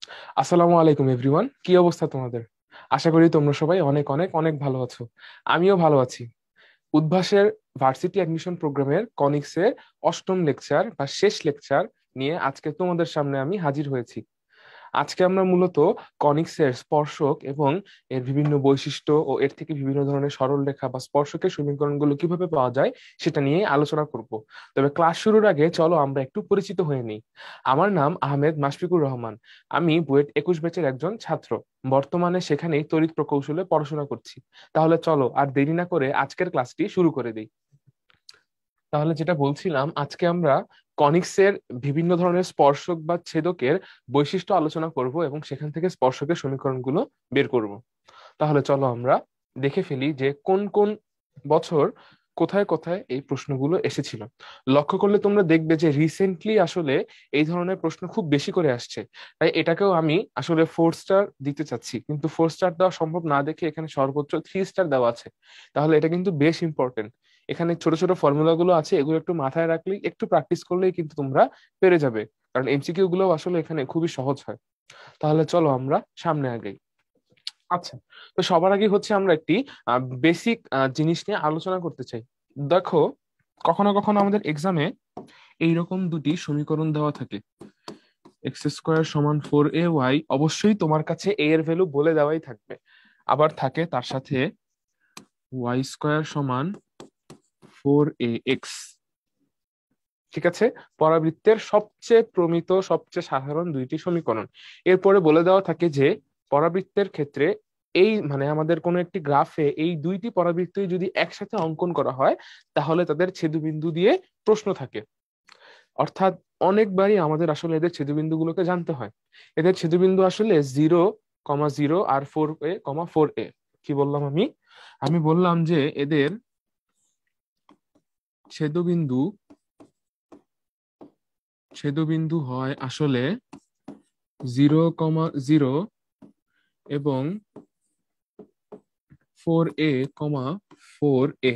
আসসালামু আলাইকুম এভরিওয়ান, কি অবস্থা তোমাদের? আশা করি তোমরা সবাই অনেক অনেক অনেক ভালো আছো। আমিও ভালো আছি। উদ্ভাসের ভার্সিটি অ্যাডমিশন প্রোগ্রামের কনিক্সের অষ্টম লেকচার বা শেষ লেকচার নিয়ে আজকে তোমাদের সামনে আমি হাজির হয়েছি। আজকে আমরা মূলত কনিক্সের স্পর্শক এবং এর বিভিন্ন বৈশিষ্ট্য ও এর থেকে বিভিন্ন ধরনের সরলরেখা বা স্পর্শকের সমীকরণগুলো কিভাবে পাওয়া যায় সেটা নিয়ে আলোচনা করব। তবে ক্লাস শুরুর আগে চলো আমরা একটু পরিচিত হয়ে নিই। আমার নাম আহমেদ মাশফিকুর রহমান। আমি বুয়েট 21 ব্যাচের একজন ছাত্র। বর্তমানে সেখানেই তড়িৎ প্রকৌশলে পড়াশোনা করছি। তাহলে চলো আর দেরি না করে আজকের ক্লাসটি শুরু করে দিই। তাহলে যেটা বলছিলাম, আজকে আমরা কনিক্সের বিভিন্ন ধরনের স্পর্শক বা ছেদকের বৈশিষ্ট্য আলোচনা করব এবং সেখান থেকে স্পর্শকের সমীকরণগুলো বের করব। তাহলে চলো আমরা দেখে ফেলি যে কোন কোন বছর কোথায় কোথায় এই প্রশ্নগুলো এসেছিল। লক্ষ্য করলে তোমরা দেখবে যে রিসেন্টলি আসলে এই ধরনের প্রশ্ন খুব বেশি করে আসছে। তাই এটাকেও আমি আসলে 4 স্টার দিতে চাচ্ছি, কিন্তু 4 স্টার দেওয়া সম্ভব না দেখে এখানে সর্বোচ্চ 3 স্টার দেওয়া আছে। তাহলে এটা কিন্তু বেশ ইম্পর্টেন্ট। এখানে ছোট ছোট ফর্মুলা গুলো আছে, এগুলো একটু মাথায় রাখলেই, একটু প্র্যাকটিস করলেই কিন্তু তোমরা পেরে যাবে। কারণ এমসিকিউ গুলো আসলে এখানে খুবই সহজ হয়। তাহলে চলো আমরা সামনে আগাই। আচ্ছা, তো সবার আগে হচ্ছে আমরা একটি বেসিক জিনিস নিয়ে আলোচনা করতে চাই। দেখো, কখনো কখনো আমাদের এক্সামে এইরকম দুটি সমীকরণ দেওয়া থাকে। এক্স স্কোয়ার সমান 4ay, অবশ্যই তোমার কাছে a এর ভ্যালু বলে দেওয়াই থাকবে। আবার থাকে তার সাথে ওয়াই স্কোয়ার সমান 4ax। ঠিক আছে, পরাবৃত্তের সবচেয়ে প্রমিত সবচেয়ে সাধারণ দুইটি সমীকরণ। এরপরে বলে দেওয়া থাকে যে পরাবৃত্তের ক্ষেত্রে এই মানে আমাদের কোনো একটি গ্রাফে এই দুইটি পরাবৃত্তই যদি একসাথে অঙ্কন করা হয় তাহলে তাদের ছেদবিন্দু দিয়ে প্রশ্ন থাকে। অর্থাৎ অনেকবারই আমাদের আসলে এদের ছেদবিন্দুগুলোকে জানতে হয়। এদের ছেদবিন্দু আসলে 0,0 আর 4a,4a। কি বললাম আমি? আমি বললাম যে এদের ছেদবিন্দু ছেদবিন্দু হয় আসলে 0,0 এবং 4a,4a।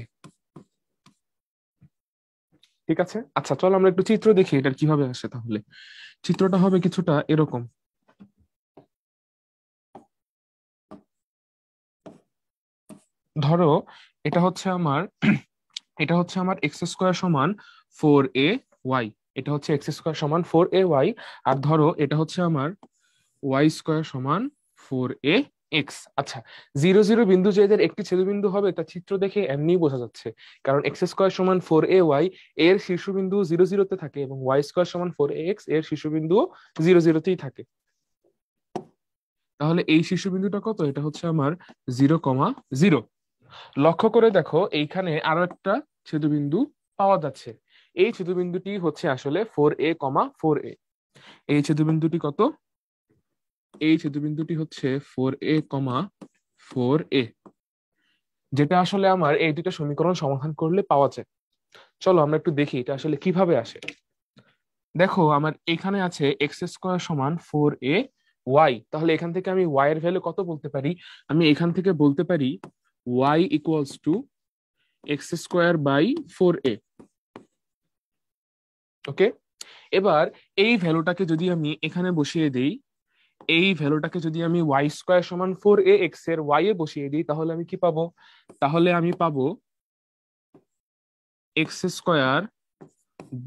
ঠিক আছে, আচ্ছা চলো আমরা একটু চিত্র দেখি এটা কিভাবে আসে। তাহলে চিত্রটা হবে কিছুটা এরকম। ধরো, এটা হচ্ছে আমার এটা হচ্ছে আমার এক্স স্কোয়ার সমান 4a ওয়াই। এটা হচ্ছে এক্স স্কোয়ার সমান 4a ওয়াই। আর ধরো এটা হচ্ছে আমার ওয়াই স্কোয়ার সমান 4ax। আচ্ছা, 0,0 বিন্দু যে এদের একটি ছেদবিন্দু হবে তা চিত্র দেখে এমনিই বোঝা যাচ্ছে। কারণ এক্স স্কোয়ার সমান 4a ওয়াই এর শীর্ষবিন্দু 0,0-তে থাকে এবং ওয়াই স্কোয়ার সমান 4ax এর শীর্ষবিন্দু 0,0-তেই থাকে। তাহলে এই শীর্ষবিন্দুটা কত? এটা হচ্ছে আমার 0,0। লক্ষ্য করে দেখো এইখানে আরো একটা ছেদবিন্দু পাওয়া যাচ্ছে। এই ছেদবিন্দুটি হচ্ছে আসলে 4a,4a। এই ছেদবিন্দুটি কত? এই ছেদবিন্দুটি হচ্ছে 4a,4a, যেটা আসলে আমার এই দুটো সমীকরণ সমাধান করলে পাওয়া যায়। চলো আমরা একটু দেখি এটা আসলে কিভাবে আসে। দেখো, আমার এখানে আছে এক্স স্কোয়ার সমান 4a ওয়াই। তাহলে এখান থেকে আমি ওয়াই এর ভ্যালু কত বলতে পারি? আমি এখান থেকে বলতে পারি y equals to x square by 4a। Okay, এবার এই ভ্যালুটাকে যদি আমি এখানে বসিয়ে দিই, এই ভ্যালুটাকে যদি আমি ওয়াই স্কোয়ার সমান 4ax এর ওয়াই এ বসিয়ে দিই, তাহলে আমি কি পাবো? তাহলে আমি পাবো এক্স স্কোয়ার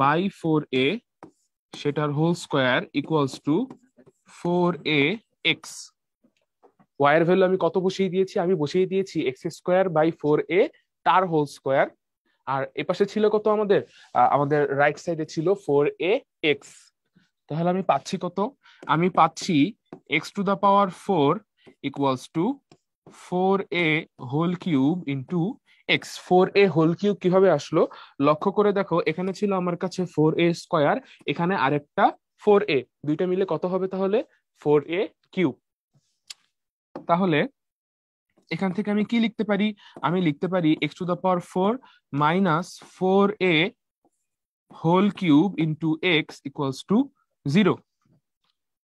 বাই 4a, সেটার whole square equals to 4ax। Y এর ভ্যালু আমি কত বসিয়ে দিয়েছি? আমি বসিয়ে দিয়েছি এক্স স্কোয়ার বাই 4a, তার হোল স্কোয়ার। আর এপাশে ছিল কত আমাদের? আমাদের রাইট সাইডে ছিল 4ax। তাহলে আমি পাচ্ছি কত? আমি পাচ্ছি x⁴ equals to 4a whole cube into x. 4a whole cube কিভাবে আসলো? লক্ষ্য করে দেখো, এখানে ছিল আমার কাছে 4a স্কোয়ার, এখানে আরেকটা 4a, দুইটা মিলে কত হবে তাহলে? 4a cube. তাহলে এখান থেকে আমি কি লিখতে পারি? আমি লিখতে পারি x⁴ minus 4a whole cube into x equals to 0।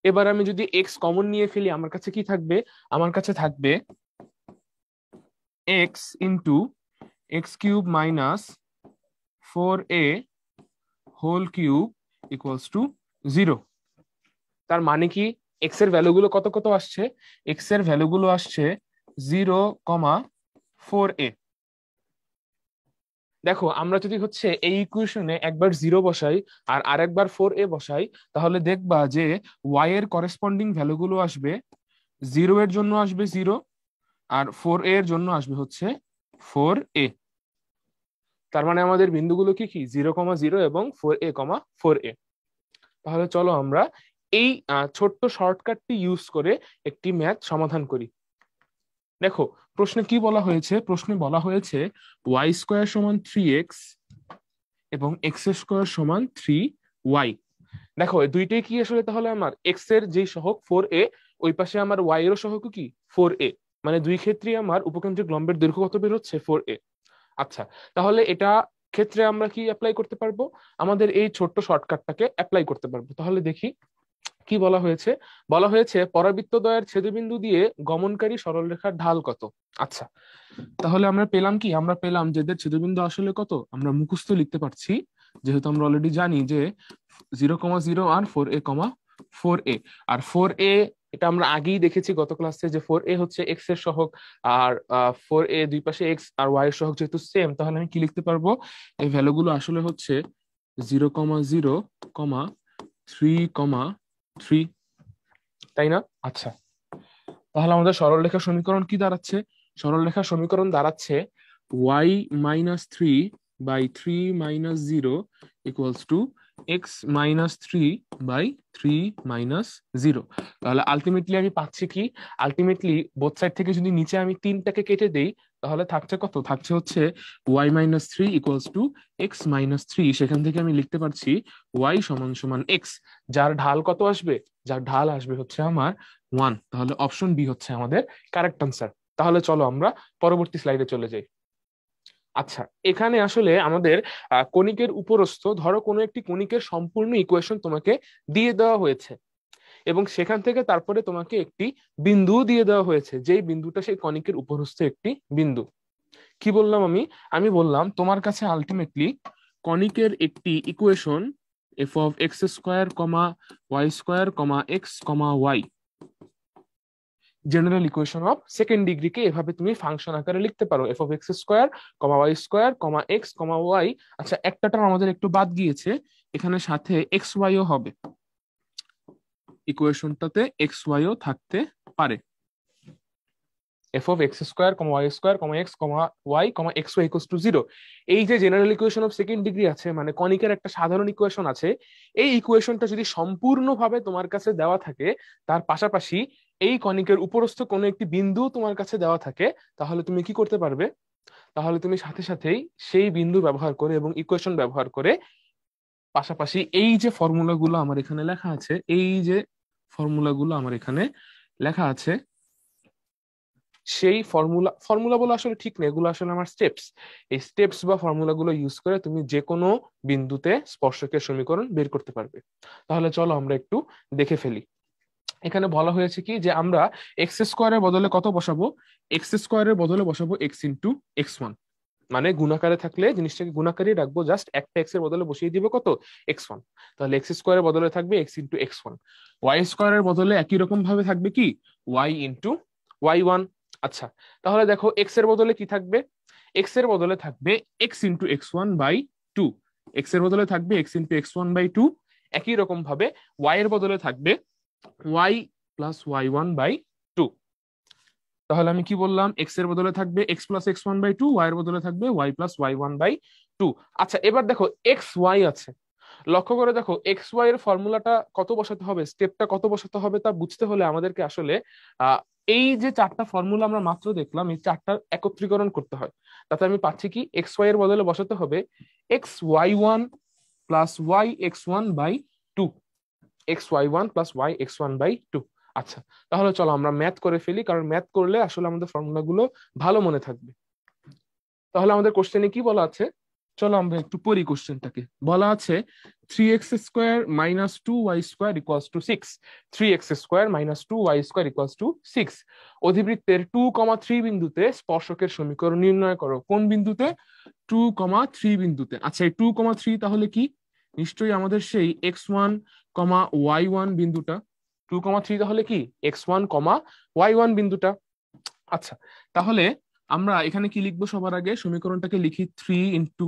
এবার আমি যদি এক্স কমন নিয়ে ফেলি, আমার কাছে কি থাকবে? আমার কাছে থাকবে x into x cube minus 4a whole cube equals to 0। তার মানে কি? এক্স এর ভ্যালুগুলো কত কত আসছে? এক্স এর ভ্যালুগুলো আসছে 0,4a। দেখো আমরা যদি হচ্ছে এই ইকুয়েশনে একবার 0 বসাই আর আরেকবার 4a বসাই, তাহলে দেখবা যে ওয়াই এর করেসপন্ডিং ভ্যালুগুলো আসবে, 0 এর জন্য আসবে 0 আর 4a এর জন্য আসবে হচ্ছে 4a। তার মানে আমাদের বিন্দুগুলো কি কি? 0,0 এবং 4a। তাহলে চলো আমরা এই ছোট্ট শর্টকাটটি ইউজ করে একটি ম্যাথ সমাধান করি। দেখো প্রশ্নে কি বলা হয়েছে? প্রশ্নে বলা হয়েছে ওয়াই স্কোয়ার সমান 3x এবং এক্স স্কোয়ার সমান 3y। দেখো দুইটাই কি আসলে? তাহলে আমার এক্স এর যে সহগ 4a, ওই পাশে আমার ওয়াই এরও সহগ কি 4a, মানে দুই ক্ষেত্রে আমার উপকেন্দ্রিক লম্বের দৈর্ঘ্য কত বের হচ্ছে? 4a। আচ্ছা, তাহলে এটা ক্ষেত্রে আমরা কি অ্যাপ্লাই করতে পারবো? আমাদের এই ছোট্ট শর্টকাটটাকে অ্যাপ্লাই করতে পারবো। তাহলে দেখি কি বলা হয়েছে। বলা হয়েছে পরাবৃত্তদ্বয়ের ছেদবিন্দু দিয়ে গমনকারী সরলরেখার ঢাল কত। আচ্ছা, তাহলে আমরা পেলাম কি? আমরা পেলাম যে এদের ছেদবিন্দু আসলে কত, আমরা মুখস্থ লিখতে পারছি, যেহেতু আমরা অলরেডি জানি যে 0,0 আর 4a। আর 4a এটা আমরা আগেই দেখেছি গত ক্লাসে, যে 4a হচ্ছে এক্স এর সহগ, আর 4a দুই পাশে এক্স আর ওয়াই এর সহগ যেহেতু সেম, তাহলে আমি কি লিখতে পারবো? এই ভ্যালুগুলো আসলে হচ্ছে 0,0, 3,3, তাই না? আচ্ছা, তাহলে আমাদের সরলরেখা সমীকরণ কি দাঁড়াচ্ছে? সরলরেখা সমীকরণ দাঁড়াচ্ছে y-3/3 - 0 = x-3/3 - 0। তাহলে আলটিমেটলি আমি পাচ্ছি কি? আলটিমেটলি বোথ সাইড থেকে যদি নিচে আমি 3টাকে কেটে দেই, তাহলে থাকছে কত? থাকছে হচ্ছে y-3 = x-3। সেখান থেকে আমি লিখতে পারছি y = x, যার ঢাল কত আসবে? যার ঢাল আসবে হচ্ছে আমার 1। তাহলে অপশন বি হচ্ছে আমাদের কারেক্ট আনসার। তাহলে চলো আমরা পরবর্তী স্লাইডে চলে যাই। আচ্ছা, এখানে আসলে আমাদের কণিকের উপরস্থ, ধরো কোনো একটি কণিকের সম্পূর্ণ ইকুয়েশন তোমাকে দিয়ে দেওয়া হয়েছে এবং সেখান থেকে তারপরে তোমাকে একটি বিন্দু দিয়ে দেওয়া হয়েছে, যেই বিন্দুটা সেই কণিকের উপরস্থ একটি বিন্দু। কি বললাম আমি? আমি বললাম তোমার কাছে আলটিমেটলি কণিকের একটি equation f(x², y², x, y) general equation of second ডিগ্রিকে এভাবে তুমি ফাংশন আকারে লিখতে পারো, f(x², y², x, y). আচ্ছা, একটা টার্ম আমাদের একটু বাদ গিয়েছে, এখানে সাথে এক্স ওয়াইও হবে, ইকুয়েশনটাতে এক্স ওয়াইও থাকতে পারে। f(x², y², x, y) এই যে general equation of second degree আছে, মানে কনিকের একটা সাধারণ ইকুয়েশন আছে, এই ইকুয়েশনটা যদি সম্পূর্ণভাবে তোমার কাছে দেওয়া থাকে, তার পাশাপাশি এই কনিকের উপরস্থ কোনো একটি বিন্দু তোমার কাছে দেওয়া থাকে, তাহলে তুমি কি করতে পারবে? তাহলে তুমি সাথে সাথেই সেই বিন্দু ব্যবহার করে এবং ইকুয়েশন ব্যবহার করে পাশাপাশি এই যে ফর্মুলাগুলো আমার এখানে লেখা আছে, এই যে ফর্মুলাগুলো আমার এখানে লেখা আছে, সেই ফর্মুলা, ফর্মুলা বলে আসলে ঠিক নেই, এগুলো আসলে আমার স্টেপস। এই স্টেপস বা ফর্মুলা গুলো ইউজ করে তুমি যে কোনো বিন্দুতে স্পর্শকের সমীকরণ বের করতে পারবে। তাহলে চলো আমরা একটু দেখে ফেলি। এখানে বলা হয়েছে কি, যে আমরা এক্স স্কোয়ারের বদলে কত বসাবো? এক্স স্কোয়ারের বদলে বসাবো x * x1। মানে গুণাকারে থাকলে জিনিসটাকে গুণাকারই রাখবো, জাস্ট একটা এক্স এর বদলে বসিয়ে দিব কত? x1। তাহলে এক্স স্কোয়ারের বদলে থাকবে x * x1। ওয়াই স্কোয়ারের বদলে একই রকম ভাবে থাকবে কি? y * y1। আচ্ছা, তাহলে দেখো এক্স এর বদলে কি থাকবে? এক্স এর বদলে থাকবে x * x1/2। এক্স এর বদলে থাকবে x * x1/2। একই রকম ভাবে ওয়াই এর বদলে থাকবে y + y1/2। তাহলে আমি কি বললাম? এক্স এর বদলে থাকবে x + x1/2, ওয়াই এর বদলে থাকবে y + y1/2। আচ্ছা, এবার দেখো এক্স ওয়াই আছে, লক্ষ্য করে দেখো এক্স ওয়াই এর ফর্মুলাটা কত বসাতে হবে, স্টেপটা কত বসাতে হবে, তা বুঝতে হলে আমাদেরকে আসলে আহ এই যে চারটা ফর্মুলা আমরা মাত্র দেখলাম, এই চারটার একত্রীকরণ করতে হয়। তাতে আমি পাচ্ছি কি, এক্স ওয়াই এর বদলে বসাতে হবে x y1 + y(x1/2), x y1 + y(x1/2)। আচ্ছা, তাহলে চলো আমরা ম্যাথ করে ফেলি, কারণ ম্যাথ করলে আসলে আমাদের ফর্মুলা গুলো ভালো মনে থাকবে। তাহলে আমাদের কোশ্চেনে কি বলা আছে? চলো আমরা একটু পড়ি কোশ্চেনটাকে। বলা আছে 3x² - 2y² = 6। 3x² - 2y² = 6। অধিবৃত্তের 2,3 বিন্দুতে স্পর্শকের সমীকরণ নির্ণয় করো। কোন বিন্দুতে? 2,3 বিন্দুতে। আচ্ছা, এই 2,3 তাহলে কি? নিশ্চয়ই আমাদের সেই x1, y1 বিন্দুটা। 2,3 তাহলে কি x1, y1 বিন্দুটা। আচ্ছা, তাহলে আমরা এখানে কি লিখবো? সবার আগে সমীকরণটাকে লিখি 3 ×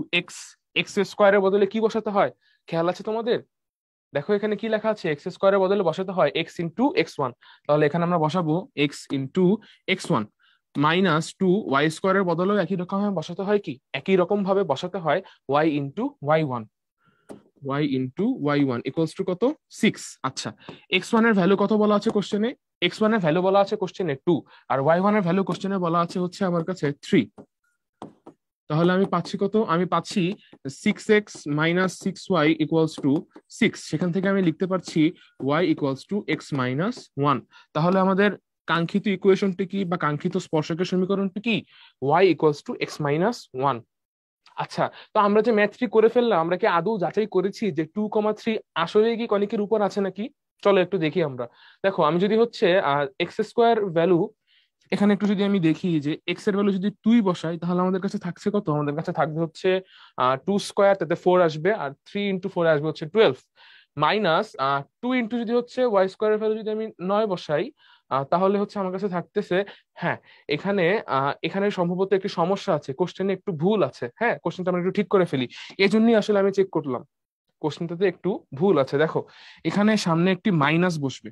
এক্স স্কোয়ারের বদলে কি বসাতে হয়? খেয়াল আছে তোমাদের? দেখো এখানে কি লেখা আছে, এক্স স্কোয়ারের বদলে বসাতে হয় x × x1। তাহলে এখানে আমরা বসাবো x × x1 -2 y স্কোয়ারের বদলেও একই রকম ভাবে বসাতে হয়, কি একই রকম ভাবে বসাতে হয় y × y1, y × y1 equals to কত? 6। আচ্ছা, x1 এর ভ্যালু কত বলা আছে কোশ্চেনে? x1 এর ভ্যালু বলা আছে কোশ্চেনে 2, আর y1 এর ভ্যালু কোশ্চেনে বলা আছে হচ্ছে আমার কাছে 3। তাহলে আমি পাচ্ছি কত? আমি পাচ্ছি 6x - 6y ইকুয়ালস টু 6। সেখান থেকে আমি লিখতে পারছি y ইকুয়ালস টু x - 1। তাহলে আমাদের কাঙ্ক্ষিত ইকুয়েশনটি কি, বা কাঙ্ক্ষিত স্পর্শকের সমীকরণটি কি? y equals to x - 1। আচ্ছা, তো আমরা যে ম্যাথটি করে ফেললাম, আমরা কি আদৌ যাচাই করেছি যে 2,3 আসলে কি কনিকের উপর আছে নাকি? চলো একটু দেখি আমরা। দেখো, আমি যদি হচ্ছে এক্স স্কোয়ার ভ্যালু, এখানে একটু যদি আমি দেখি যে এক্স এর ভ্যালু যদি 2 বসাই, তাহলে আমাদের কাছে থাকছে কত? আমাদের কাছে থাকবে হচ্ছে 2 স্কোয়ার, তাতে 4 আসবে, আর 3 × 4 আসবে হচ্ছে 12, মাইনাস 2 যদি হচ্ছে ওয়াই স্কোয়ারের ভ্যালু যদি আমি 9 বসাই, তাহলে হচ্ছে আমার কাছে থাকতেছে, হ্যাঁ, এখানে এখানে সম্ভবত একটি সমস্যা আছে, কোশ্চেনে একটু ভুল আছে। হ্যাঁ, কোশ্চেনটা আমরা একটু ঠিক করে ফেলি। এই জন্যই আসলে আমি চেক করলাম, কোশ্চেনটাতে একটু ভুল আছে। দেখো, এখানে সামনে একটি মাইনাস বসবে,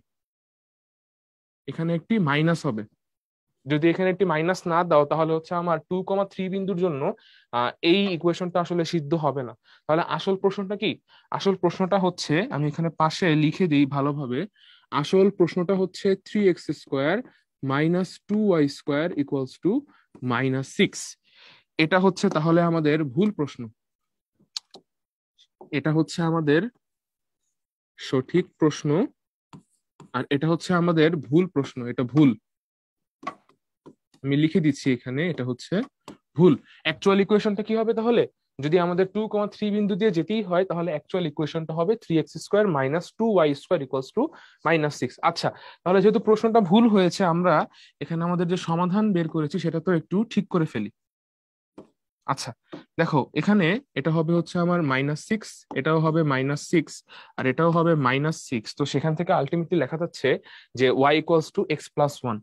এখানে একটি মাইনাস হবে। যদি এখানে একটি মাইনাস না দাও, তাহলে হচ্ছে আমার 2,3 বিন্দুর জন্য এই ইকুয়েশনটা আসলে সিদ্ধ হবে না। তাহলে আসল প্রশ্নটা কি? আসল প্রশ্নটা হচ্ছে, আমি এখানে পাশে লিখে দিই ভালোভাবে। আসল প্রশ্নটা হচ্ছে 3x² - 2y² ইকুয়ালস টু -6। এটা হচ্ছে তাহলে আমাদের ভুল প্রশ্ন, এটা হচ্ছে আমাদের সঠিক প্রশ্ন, আর এটা হচ্ছে আমাদের ভুল প্রশ্ন। এটা ভুল, আমি লিখে দিচ্ছি এখানে, এটা হচ্ছে ভুল। অ্যাকচুয়াল ইকুয়েশনটা কি হবে তাহলে? যদি আমাদের 2,3 বিন্দু দিয়ে যেতেই হয়, তাহলে অ্যাকচুয়াল ইকুয়েশনটা হবে 3x² - 2y² ইকুয়ালস টু -6। আচ্ছা, তাহলে যেহেতু প্রশ্নটা ভুল হয়েছে, আমরা এখানে আমাদের যে সমাধান বের করেছি সেটা তো একটু ঠিক করে ফেলি। আচ্ছা, দেখো এখানে এটা হবে হচ্ছে আমার -6, এটাও হবে -6, আর এটাও হবে -6। তো সেখান থেকে আলটিমেটলি লেখা যাচ্ছে যে y ইকুয়ালস টু x+1।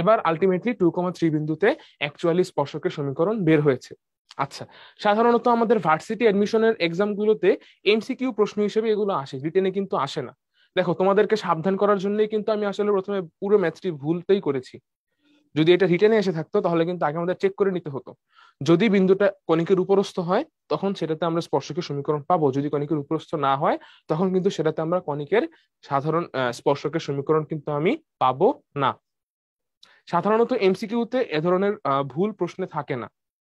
এবার আলটিমেটলি 2,3 বিন্দুতে অ্যাকচুয়ালি স্পর্শকের সমীকরণ বের হয়েছে। আচ্ছা, সাধারণত আমাদের ভার্সিটি অ্যাডমিশনের এক্সাম গুলোতে এমসিকিউ প্রশ্ন হিসেবে এগুলো আসে, রিটেনে কিন্তু আসে না। দেখো, তোমাদেরকে সাবধান করার জন্যই কিন্তু আমি আসলে প্রথমে পুরো ম্যাথটি ভুলতেই করেছি। যদি এটা রিটেনে এসে থাকতো, তাহলে কিন্তু আগে আমাদের চেক করে নিতে হতো। যদি বিন্দুটা কণিকের উপরস্থ হয়, তখন সেটাতে আমরা স্পর্শকের সমীকরণ পাবো। যদি কণিকের উপরস্থ না হয়, তখন কিন্তু সেটাতে আমরা কণিকের সাধারণ স্পর্শকের সমীকরণ কিন্তু আমি পাবো না। সাধারণত এমসিকিউতে এ ধরনের ভুল প্রশ্নে থাকে না,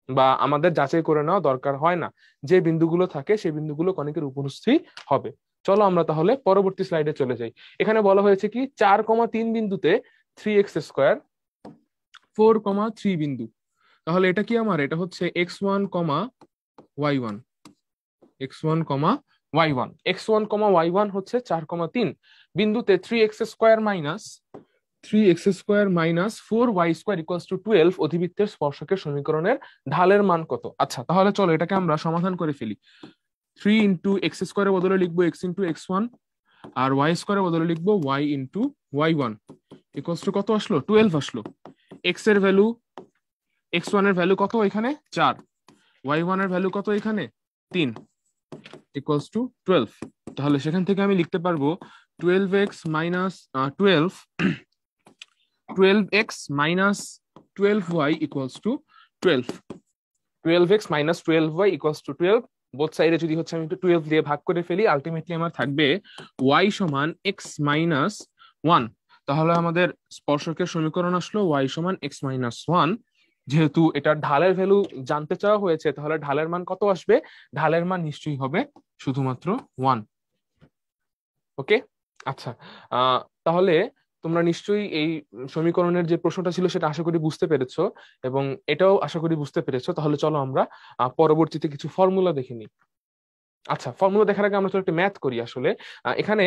বা আমাদের যাচাই করে নেওয়া দরকার হয় না। যে বিন্দুগুলো থাকে সেই বিন্দুগুলো কণিকের উপস্থিত হবে। চলো আমরা তাহলে পরবর্তী স্লাইডে চলে যাই। এখানে বলা হয়েছে কি 4,3 বিন্দুতে 3x², 4,3 বিন্দু। তাহলে এটা কি আমার? এটা হচ্ছে x1, y1, x1, y1, x1, y1 হচ্ছে 4,3 বিন্দুতে 3x² - 4y² ইকুয়ালস টু 12 অধিবৃত্তের স্পর্শকের সমীকরণের ঢালের মান কত? আচ্ছা, তাহলে চলো এটাকে আমরা সমাধান করে ফেলি। 3 × x² এর বদলে লিখবো x × x1, আর y² এর বদলে লিখবো y × y1 ইকুয়ালস টু কত আসলো? 12 আসলো। x এর ভ্যালু, x1 এর ভ্যালু কত এখানে? 4, y1 এর ভ্যালু কত এখানে? 3, ইকুয়ালস টু 12। তাহলে সেখান থেকে আমি লিখতে পারবো 12x - 12 12x - 12y equals to 12, 12x - 12y equals to 12। Both সাইডে যদি হচ্ছে আমি একটু 12 দিয়ে ভাগ করে ফেলি, আলটিমেটলি আমার থাকবে y সমান x - 1। তাহলে আমাদের স্পর্শকের সমীকরণ আসলো y সমান x - 1। যেহেতু এটার ঢালের ভ্যালু জানতে চাওয়া হয়েছে, তাহলে ঢালের মান কত আসবে? ঢালের মান নিশ্চয়ই হবে শুধুমাত্র 1। ওকে, আচ্ছা, তাহলে তোমরা নিশ্চয়ই এই সমীকরণের যে প্রশ্নটা ছিল সেটা আশা করি বুঝতে পেরেছো, এবং এটাও আশা করি বুঝতে পেরেছো। তাহলে চলো আমরা পরবর্তীতে কিছু ফর্মুলা দেখে নিই। আচ্ছা, ফর্মুলা দেখার আগে আমরা চলো একটা ম্যাথ করি আসলে। এখানে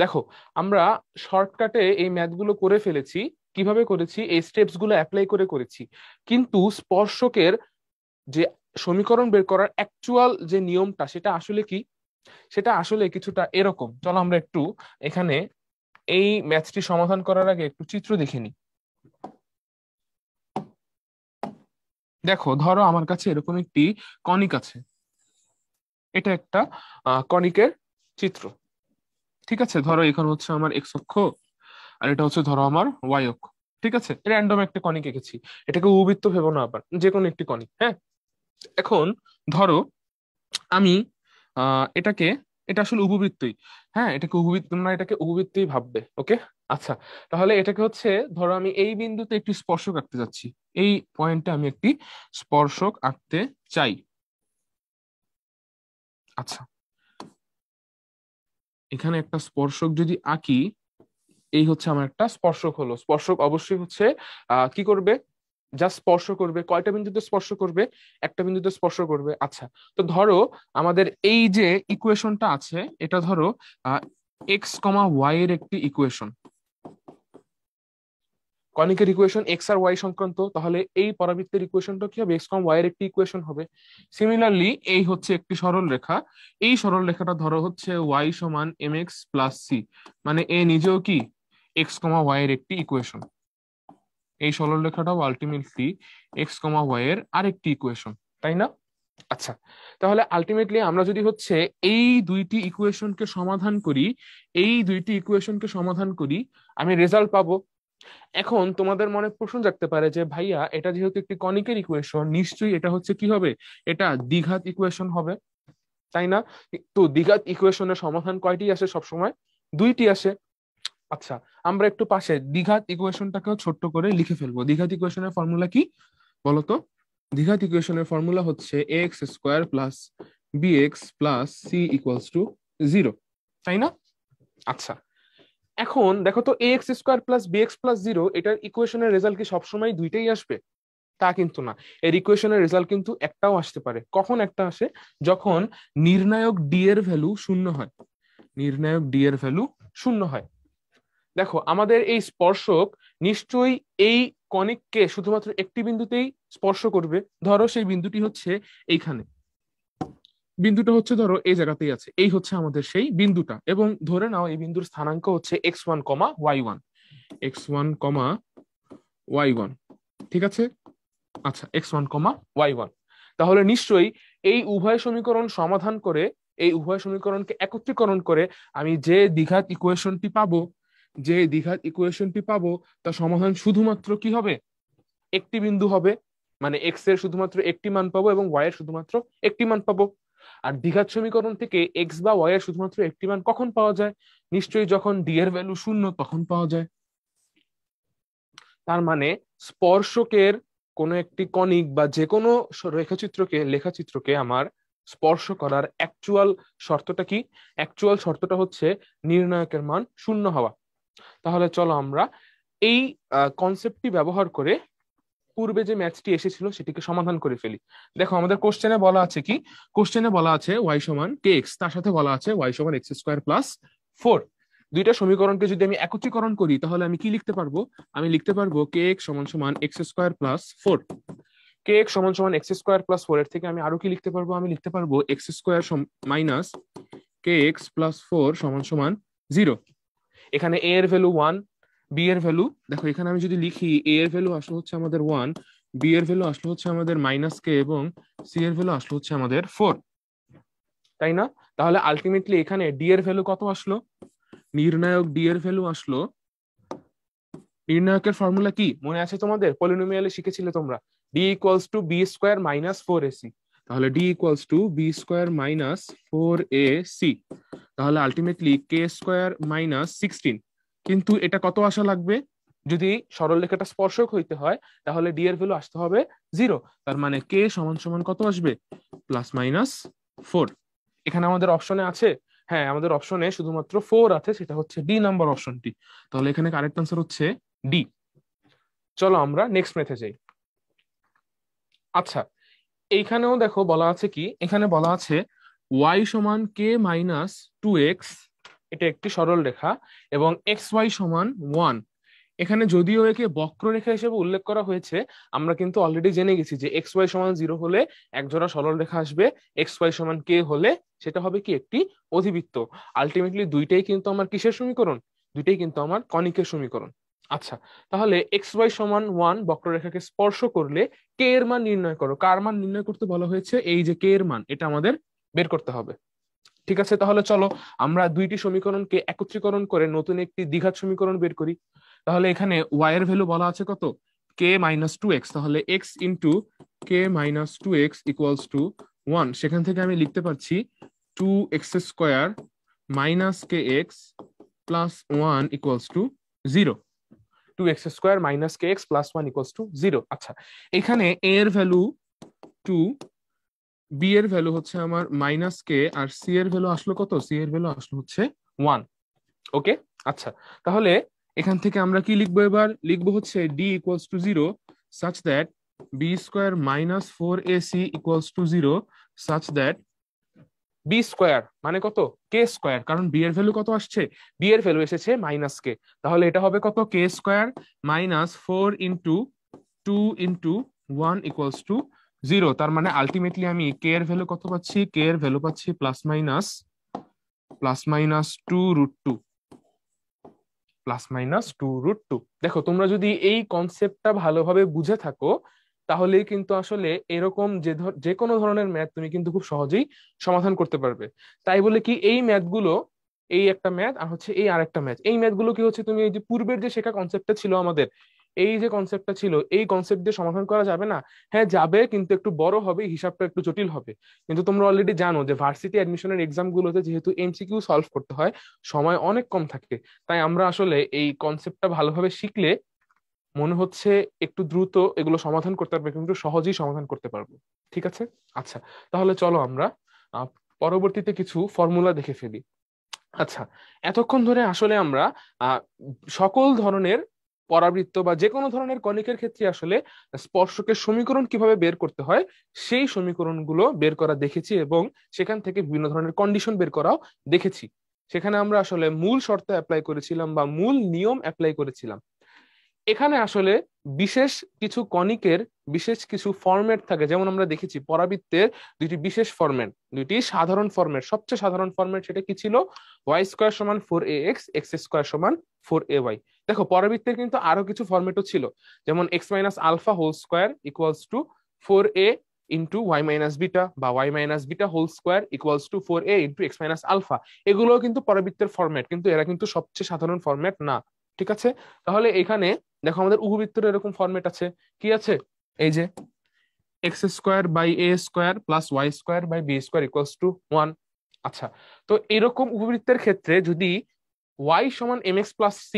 দেখো, আমরা শর্টকাটে এই ম্যাথগুলো করে ফেলেছি। কিভাবে করেছি? এই স্টেপস গুলো অ্যাপ্লাই করে করেছি। কিন্তু স্পর্শকের যে সমীকরণ বের করার অ্যাকচুয়াল যে নিয়মটা, সেটা আসলে কি? সেটা আসলে কিছুটা এরকম। চলো আমরা একটু এখানে এই ম্যাথটি সমাধান করার আগে একটু চিত্র দেখে নিই। দেখো, ধরো আমার কাছে এরকম একটি কনিক আছে। এটা একটা কনিকের চিত্র। ঠিক আছে, ধরো এখানে হচ্ছে আমার এক্স অক্ষ, আর এটা হচ্ছে ধরো আমার ওয়াই অক্ষ। ঠিক আছে, র্যান্ডম একটা কনিক এঁকেছি। এটাকে উপবৃত্ত ভেবো না, আবার যে কোনো একটি কনিক। হ্যাঁ, এখন ধরো আমি এটাকে, এটা আসলে উপবৃত্তই। হ্যাঁ, এটাকে উপবৃত্ত, তোমরা এটাকে উপবৃত্তই ভাববে। ওকে, আচ্ছা। তাহলে এটাকে হচ্ছে, ধরো আমি এই বিন্দুতে একটি স্পর্শক আঁকতে যাচ্ছি। এই পয়েন্টে আমি একটি স্পর্শক আঁকতে চাই। আচ্ছা, এখানে একটা স্পর্শক যদি আঁকি, এই হচ্ছে আমার একটা স্পর্শক হলো। স্পর্শক অবশ্যই হচ্ছে কি করবে, যা স্পর্শ করবে। কয়টা বিন্দুতে স্পর্শ করবে? একটা বিন্দুতে স্পর্শ করবে। আচ্ছা, তো ধরো আমাদের এই যে ইকুয়েশনটা আছে, এটা ধরো এক্স কমা ওয়াই এর একটি ইকুয়েশন। কনিকের ইকুয়েশন এক্স আর ওয়াই সংক্রান্ত, তাহলে এই পরাবৃত্তের ইকুয়েশনটা কি হবে? এক্স কম ওয়াই এর একটি ইকুয়েশন হবে। সিমিলারলি এই হচ্ছে একটি সরল রেখা। এই সরল রেখাটা ধরো হচ্ছে ওয়াই সমান এম এক্স প্লাস সি, মানে এ নিজেও কি এক্স কমা ওয়াই এর একটি ইকুয়েশন। এই সরল রেখাটাও আলটিমেটলি এক্স কমা ওয়াই এর আরেকটি ইকুয়েশন, তাই না? আচ্ছা, তাহলে আলটিমেটলি আমরা যদি হচ্ছে এই দুইটি ইকুয়েশনকে সমাধান করি, এই দুইটি ইকুয়েশনকে সমাধান করি, আমি রেজাল্ট পাবো। এখন তোমাদের মনে প্রশ্ন জাগতে পারে যে ভাইয়া, এটা যেহেতু একটি কনিকের ইকুয়েশন, নিশ্চয়ই এটা হচ্ছে কি হবে, এটা দ্বিঘাত ইকুয়েশন হবে, তাই না? তো দ্বিঘাত ইকুয়েশনের সমাধান কয়টি আসে সবসময়? দুইটি আসে। আচ্ছা, আমরা একটু পাশে দ্বিঘাত ইকুয়েশনটাকেও ছোট্ট করে লিখে ফেলবো। দ্বিঘাত ইকুয়েশনের ফর্মুলা কি বলতো? দ্বিঘাত ইকুয়েশনের ফর্মুলা হচ্ছে X square plus B X plus C equals to zero, তাই না? আচ্ছা, এখন দেখো তো, A X square plus B X plus zero, এটার ইকুয়েশনের রেজাল্ট কি সবসময় দুইটাই আসবে? তা কিন্তু না। এর ইকুয়েশনের রেজাল্ট কিন্তু একটাও আসতে পারে। কখন একটা আসে? যখন নির্ণায়ক ডি এর ভ্যালু শূন্য হয়। নির্ণায়ক ডি এর ভ্যালু শূন্য হয়। দেখো, আমাদের এই স্পর্শক নিশ্চয়ই এই কনিককে শুধুমাত্র একটি বিন্দুতেই স্পর্শ করবে। ধরো সেই বিন্দুটি হচ্ছে এইখানে, বিন্দুটা হচ্ছে ধরো এই জায়গাতেই আছে, এই হচ্ছে আমাদের সেই বিন্দুটা। এবং ধরে নাও এই বিন্দুর স্থানাঙ্ক হচ্ছে x one comma y one, x one comma y one. ঠিক আছে, আচ্ছা, x one comma y one. তাহলে নিশ্চয়ই এই উভয় সমীকরণ সমাধান করে, এই উভয় সমীকরণকে একত্রীকরণ করে আমি যে দ্বিঘাত ইকুয়েশনটি পাবো, যে দ্বিঘাত ইকুয়েশনটি পাবো, তার সমাধান শুধুমাত্র কি হবে? একটি বিন্দু হবে। মানে এক্স এর শুধুমাত্র একটি মান পাবো এবং ওয়াই এর শুধুমাত্র একটি মান পাবো। আর দ্বিঘাত সমীকরণ থেকে এক্স বা ওয়াই এর শুধুমাত্র একটি মান কখন পাওয়া যায়? নিশ্চয়ই যখন ডি এর ভ্যালু শূন্য, তখন পাওয়া যায়। তার মানে স্পর্শকের কোনো একটি কণিক বা যে কোনো লেখাচিত্রকে আমার স্পর্শ করার অ্যাকচুয়াল শর্তটা কি? অ্যাকচুয়াল শর্তটা হচ্ছে নির্ণায়কের মান শূন্য হওয়া। তাহলে চলো আমরা এই কনসেপ্টটি ব্যবহার করে পূর্বে যে ম্যাথটি এসেছিল সেটিকে সমাধান করে ফেলি। দেখো, আমাদের কোশ্চেনে বলা আছে কি? কোশ্চেনে বলা আছে ওয়াই সমান কে এক্স, তার সাথে বলা আছে ওয়াই সমান এক্স স্কোয়ার প্লাস ফোর। দুইটা সমীকরণকে যদি আমি একত্রীকরণ করি, তাহলে আমি কি লিখতে পারবো? আমি লিখতে পারবো কে এক্স সমান সমান এক্স স্কোয়ার প্লাস ফোর। কে এক্স সমান সমান এক্স স্কোয়ার প্লাস ফোর, এর থেকে আমি আরো কি লিখতে পারবো? আমি লিখতে পারবো x square minus k x plus four সমান সমান জিরো। এখানে এ এর ভ্যালু ওয়ান, বি এর ভ্যালু, দেখো এখানে আমি যদি লিখি, এ এর ভ্যালু আসলে হচ্ছে আমাদের ওয়ান, বি এর ভ্যালু আসলে হচ্ছে আমাদের মাইনাস কে, এবং সি এর ভ্যালু আসলে হচ্ছে আমাদের ফোর, তাই না? তাহলে আলটিমেটলি এখানে ডি এর ভ্যালু কত আসলো? নির্ণায়ক ডি এর ভ্যালু আসলো, নির্ণায়কের ফর্মুলা কি মনে আছে তোমাদের? পলিনোমিয়ালে শিখেছিলে তোমরা, D equals to B square minus four A C. তাহলে D equals to B square minus four A C. তাহলে আলটিমেটলি কে স্কোয়ার মাইনাস 16। কিন্তু এটা কত আসা লাগবে? যদি সরলরেখাটা স্পর্শক হইতে হয়, তাহলে ডি এর ভ্যালু আসতে হবে জিরো। তার মানে কে সমান সমান কত আসবে? Plus minus four. এখানে আমাদের অপশনে আছে, হ্যাঁ আমাদের অপশনে শুধুমাত্র ফোর আছে, সেটা হচ্ছে ডি নাম্বার অপশনটি। তাহলে এখানে কারেক্ট আনসার হচ্ছে ডি। চলো আমরা নেক্সট মেথে যাই। আচ্ছা, এইখানেও দেখো বলা আছে কি, এখানে বলা আছে ওয়াই সমান কে মাইনাস টু এক্স, এটা একটি সরল রেখা, এবং এক্স ওয়াই সমান ওয়ান। এখানে যদিও একে বক্ররেখা হিসেবে উল্লেখ করা হয়েছে, আমরা কিন্তু অলরেডি জেনে গেছি যে এক্স ওয়াই সমান 0 হলে একজোড়া সরল রেখা আসবে, এক্স ওয়াই সমান কে হলে সেটা হবে কি একটি অধিবৃত্ত। আলটিমেটলি দুইটাই কিন্তু আমার কিসের সমীকরণ? দুইটাই কিন্তু আমার কনিকের সমীকরণ। আচ্ছা, তাহলে এক্স ওয়াই সমান 1 বক্ররেখাকে স্পর্শ করলে কে এর মান নির্ণয় করো। কার মান নির্ণয় করতে বলা হয়েছে? এই যে কে এর মান, এটা আমাদের বের করতে হবে। ঠিক আছে, তাহলে চলো আমরা দুইটি সমীকরণকে একত্রীকরণ করে নতুন একটি দ্বিঘাত সমীকরণ বের করি। তাহলে এখানে ওয়াই এর ভ্যালু বলা আছে কত? K minus two x. তাহলে x into k minus two x equals to 1। সেখান থেকে আমি লিখতে পারছি 2x² minus k x plus 1 equals to 0। 2x² minus k x plus 1 equals to 0। আচ্ছা, এখানে a এর ভ্যালু 2, বি এর ভ্যালু হচ্ছে আমার মাইনাস কে, আর সি এর ভ্যালু আসলো কত? সি এর ভ্যালু আসলো হচ্ছে 1। ওকে, আচ্ছা, তাহলে এখান থেকে আমরা কি লিখবো? এবার লিখবো হচ্ছে D equals to 0 such that b² minus 4ac equals to 0 such that b² মানে কত? k², কারণ বি এর ভ্যালু কত আসছে? বি এর ভ্যালু এসেছে মাইনাস কে। তাহলে এটা হবে কত? k² minus 4 into 2 into 1 equals to 0। তার মানে আলটিমেটলি আমি কে এর ভ্যালু কত পাচ্ছি? কে এর ভ্যালু পাচ্ছি +-2√2। +-2√2। দেখো, তোমরা যদি এই কনসেপ্টটা ভালোভাবে বুঝে থাকো তাহলেই কিন্তু আসলে এরকম যে কোনো ধরনের ম্যাথ তুমি কিন্তু খুব সহজেই সমাধান করতে পারবে। তাই বলে কি এই ম্যাথগুলো, এই একটা ম্যাথ আর হচ্ছে এই আরেকটা ম্যাথ, এই ম্যাথগুলো কি হচ্ছে তুমি এই যে পূর্বের যে শেখা কনসেপ্টটা ছিল আমাদের, এই যে কনসেপ্টটা ছিল, এই কনসেপ্ট দিয়ে সমাধান করা যাবে না? হ্যাঁ যাবে, কিন্তু একটু বড় হবে, হিসাবটা একটু জটিল হবে। কিন্তু তোমরা অলরেডি জানো যে ভার্সিটি অ্যাডমিশনের এক্সাম গুলোতে যেহেতু এমসিকিউ সলভ করতে হয়, সময় অনেক কম থাকে। তাই আমরা আসলে এই কনসেপ্টটা ভালোভাবে শিখলে মনে হচ্ছে একটু দ্রুত এগুলো সমাধান করতে পারবে, কিন্তু সহজেই সমাধান করতে পারবো। ঠিক আছে, আচ্ছা, তাহলে চলো আমরা আহ, পরবর্তীতে কিছু ফর্মুলা দেখে ফেলি। আচ্ছা, এতক্ষণ ধরে আসলে আমরা আহ সকল ধরনের পরাবৃত্ত বা যে কোনো ধরনের কণিকের ক্ষেত্রে আসলে স্পর্শকের সমীকরণ কিভাবে বের করতে হয় সেই সমীকরণগুলো বের করা দেখেছি, এবং সেখান থেকে বিভিন্ন ধরনের কন্ডিশন বের করাও দেখেছি। সেখানে আমরা আসলে মূল শর্ত অ্যাপ্লাই করেছিলাম বা মূল নিয়ম অ্যাপ্লাই করেছিলাম। এখানে আসলে বিশেষ কিছু কণিকের বিশেষ কিছু ফরম্যাট থাকে, যেমন আমরা দেখেছি পরাবৃত্তের দুইটি বিশেষ ফরম্যাট, দুইটি সাধারণ ফরম্যাট। সবচেয়ে সাধারণ ফরম্যাট সেটা কি ছিল? y² সমান 4ax, x² সমান 4ay। দেখো, পরাবৃত্তের কিন্তু আরো কিছু ফরম্যাটও ছিল, যেমন x minus alpha whole square equals to 4a into Y minus beta, বা Y minus beta whole square equals to 4a into X minus alpha. এগুলোও কিন্তু পরাবৃত্তের ফরম্যাট, কিন্তু এরা কিন্তু সবচেয়ে সাধারণ ফরম্যাট না। ঠিক আছে, তাহলে এখানে দেখো আমাদের উপবৃত্তের এরকম ফরম্যাট আছে। কি আছে? এই যে x² by a² plus y² by b² equals to 1। আচ্ছা, তো এরকম উপবৃত্তের ক্ষেত্রে যদি y সমান mx প্লাস c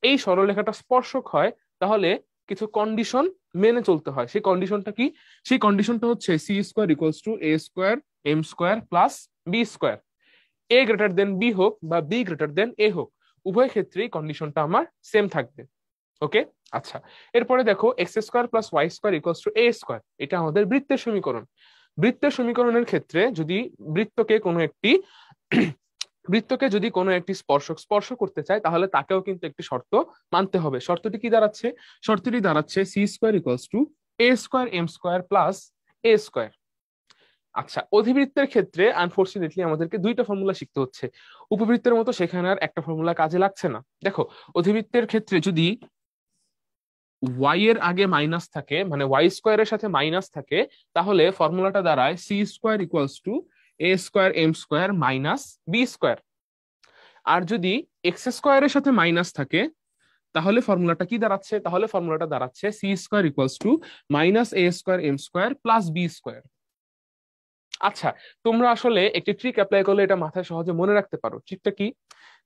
এই সরলরেখাটা স্পর্শক হয়, তাহলে কিছু কন্ডিশন মেনে চলতে হয়। সেই কন্ডিশনটা কি? সেই কন্ডিশনটা হচ্ছে c² equals to a² m² plus b²। a greater than b হোক বা b গ্রেটার দেন a হোক, উভয় ক্ষেত্রেই কন্ডিশনটা আমার সেম থাকবে। ওকে, আচ্ছা, এরপরে দেখো x² plus y² equals to a²। এটা আমাদের বৃত্তের সমীকরণ। বৃত্তের সমীকরণের ক্ষেত্রে যদি বৃত্তকে কোনো একটি বৃত্তকে যদি কোনো একটি স্পর্শক স্পর্শ করতে চায়, তাহলে তাকেও কিন্তু একটি শর্ত মানতে হবে। শর্তটি কি দাঁড়াচ্ছে? শর্তটি দাঁড়াচ্ছে c² equals to a² m² plus a²। আচ্ছা, অধিবৃত্তের ক্ষেত্রে আনফরচুনেটলি আমাদেরকে দুইটা ফর্মুলা শিখতে হচ্ছে। উপবৃত্তের মতো সেখানে আর একটা ফর্মুলা কাজে লাগছে না। দেখো, অধিবৃত্তের ক্ষেত্রে যদি ওয়াই এর আগে মাইনাস থাকে, মানে y² এর সাথে মাইনাস থাকে, তাহলে ফর্মুলাটা দাঁড়ায় c² equals to a² m² minus b²। আর যদি x² এর সাথে মাইনাস থাকে, তাহলে ফর্মুলাটা কি দাঁড়াচ্ছে? তাহলে ফর্মুলাটা দাঁড়াচ্ছে c² equals to minus a² m² plus b²। আচ্ছা, তোমরা আসলে একটি ট্রিক অ্যাপ্লাই করলে এটা মাথায় সহজে মনে রাখতে পারো। ট্রিকটা কি?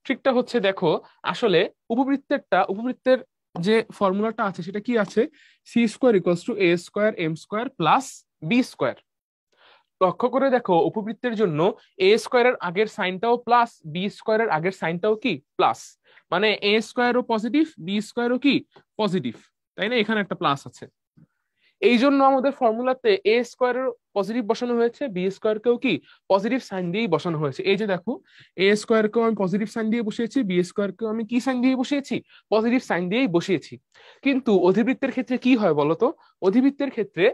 ট্রিকটা হচ্ছে, দেখো আসলে উপবৃত্তের যে ফর্মুলাটা আছে সেটা কি আছে? c² equals to a² m² plus b²। লক্ষ্য করে দেখো, উপবৃত্তের জন্য a² এর আগের সাইনটাও প্লাস, b² এর আগের সাইনটাও কি প্লাস, মানে a² ও পজিটিভ, b² ও কি পজিটিভ, তাই না? এখানে একটা প্লাস আছে। এই জন্য আমাদের ফর্মুলাতে এ স্কোয়ারের পজিটিভ বসানো হয়েছে, বি স্কোয়ার কেও কি পজিটিভ সাইন দিয়েই বসানো হয়েছে। এই যে দেখো, এ স্কোয়ার কেও আমি পজিটিভ সাইন দিয়ে বসিয়েছি, বি স্কোয়ার কেও আমি কি সাইন দিয়ে বসিয়েছি, পজিটিভ সাইন দিয়েই বসিয়েছি। কিন্তু অধিবৃত্তের ক্ষেত্রে কি হয় বলতো? অধিবৃত্তের ক্ষেত্রে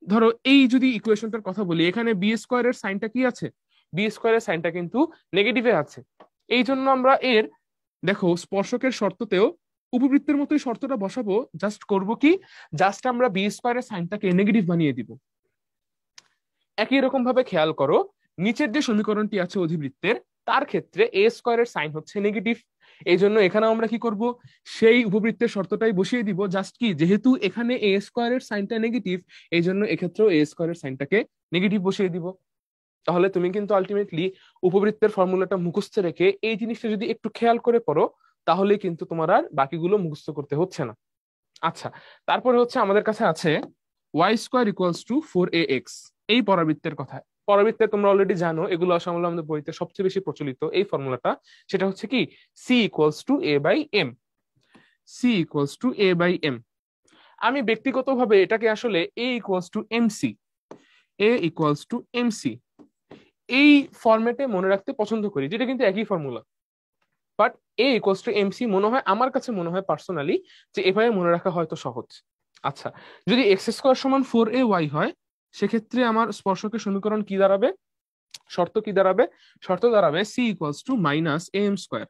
ধরো এই যদি ইকুয়েশনটার কথা বলি, এখানে বি স্কোয়ারের সাইনটা কি আছে? বি স্কোয়ারের সাইনটা কিন্তু নেগেটিভে আছে। এই জন্য আমরা এর, দেখো স্পর্শকের শর্ততেও উপবৃত্তের মতোই শর্তটা বসাবো, জাস্ট করব কি, জাস্ট আমরা বি স্কোয়ারের সাইনটাকে নেগেটিভ বানিয়ে দিব। একই রকম ভাবে খেয়াল করো, নিচের যে সমীকরণটি আছে অধিবৃত্তের, তার ক্ষেত্রে এ স্কোয়ারের সাইন হচ্ছে নেগেটিভ। এই জন্য এখানে আমরা কি করব, সেই উপবৃত্তের শর্তটাই বসিয়ে দিব, জাস্ট কি, যেহেতু এখানে এ স্কোয়ারের সাইনটা নেগেটিভ, এই জন্য এক্ষেত্রেও এ স্কোয়ারের সাইনটাকে নেগেটিভ বসিয়ে দিব। তাহলে তুমি কিন্তু আলটিমেটলি উপবৃত্তের ফর্মুলাটা মুখস্থ রেখে এই জিনিসটা যদি একটু খেয়াল করে পড়ো, তাহলে কিন্তু তোমার আর বাকিগুলো মুখস্থ করতে হচ্ছে না। আচ্ছা, তারপরে হচ্ছে আমাদের কাছে আছে Y square equals to 4ax। এই পরাবৃত্তের কথা, পরাবৃত্তে তোমরা অলরেডি জানো, এগুলো আসলে আমাদের বইতে সবচেয়ে বেশি প্রচলিত এই ফর্মুলাটা। সেটা হচ্ছে কি, C equals to A by M. C equals to A by M. আমি ব্যক্তিগতভাবে এটাকে আসলে A equals to M C, A equals to M C এই ফরম্যাটে মনে রাখতে পছন্দ করি, যেটা কিন্তু একই ফর্মুলা। But A equals to M C মনে হয়, আমার কাছে মনে হয় পার্সোনালি, যে এভাবে মনে রাখা হয়তো সহজ। আচ্ছা, যদি এক্স স্কোয়ার সমান 4ay হয়, সেক্ষেত্রে আমার স্পর্শকের সমীকরণ কি দাঁড়াবে, শর্ত কি দাঁড়াবে? শর্ত দাঁড়াবে c equals to minus a m square.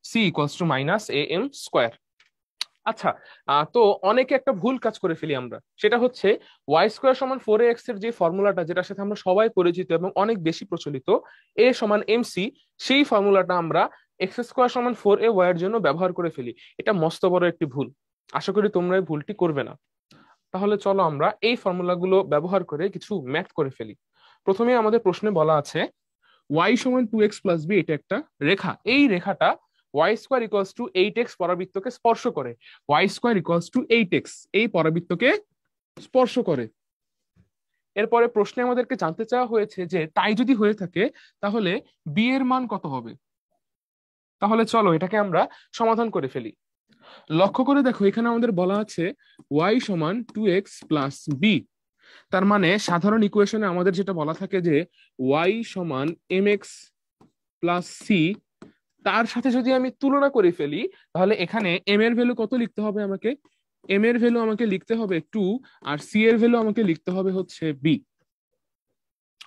C equals to minus a m square. আচ্ছা, তো অনেকে একটা ভুল কাজ করে ফেলি আমরা, সেটা হচ্ছে ওয়াই স্কোয়ার সমান 4ax এর যে ফর্মুলাটা, যেটার সাথে আমরা সবাই পরিচিত এবং অনেক বেশি প্রচলিত, এ সমান এম সি, সেই ফর্মুলাটা আমরা এক্স স্কোয়ার সমান 4ay এর জন্য ব্যবহার করে ফেলি। এটা মস্ত বড় একটি ভুল। আশা করি তোমরা এই ভুলটি করবে না। তাহলে চলো আমরা এই ফর্মুলাগুলো ব্যবহার করে কিছু ম্যাথ করে ফেলি। প্রথমে আমাদের প্রশ্নে বলা আছে ওয়াই সমান 2x প্লাস বি, এটা একটা রেখা। এই রেখাটা y square equals to 8x পরাবৃত্তকে স্পর্শ করে। Y square equals to 8x এই পরাবৃত্তকে স্পর্শ করে। এরপরে প্রশ্নে আমাদেরকে জানতে চাওয়া হয়েছে যে তাই যদি হয়ে থাকে, তাহলে বি এর মান কত হবে? তাহলে চলো এটাকে আমরা সমাধান করে ফেলি। লক্ষ্য করে দেখো, এখানে আমাদের বলা আছে ওয়াই সমান 2x প্লাস বি। তার মানে সাধারণ ইকুয়েশনে আমাদের যেটা বলা থাকে যে ওয়াই সমান এম এক্স প্লাস সি, তার সাথে যদি আমি তুলনা করে ফেলি, তাহলে এখানে এম এর ভ্যালু কত লিখতে হবে আমাকে? এম এর ভ্যালু আমাকে লিখতে হবে 2, আর সি এর ভ্যালু আমাকে লিখতে হবে হচ্ছে বি।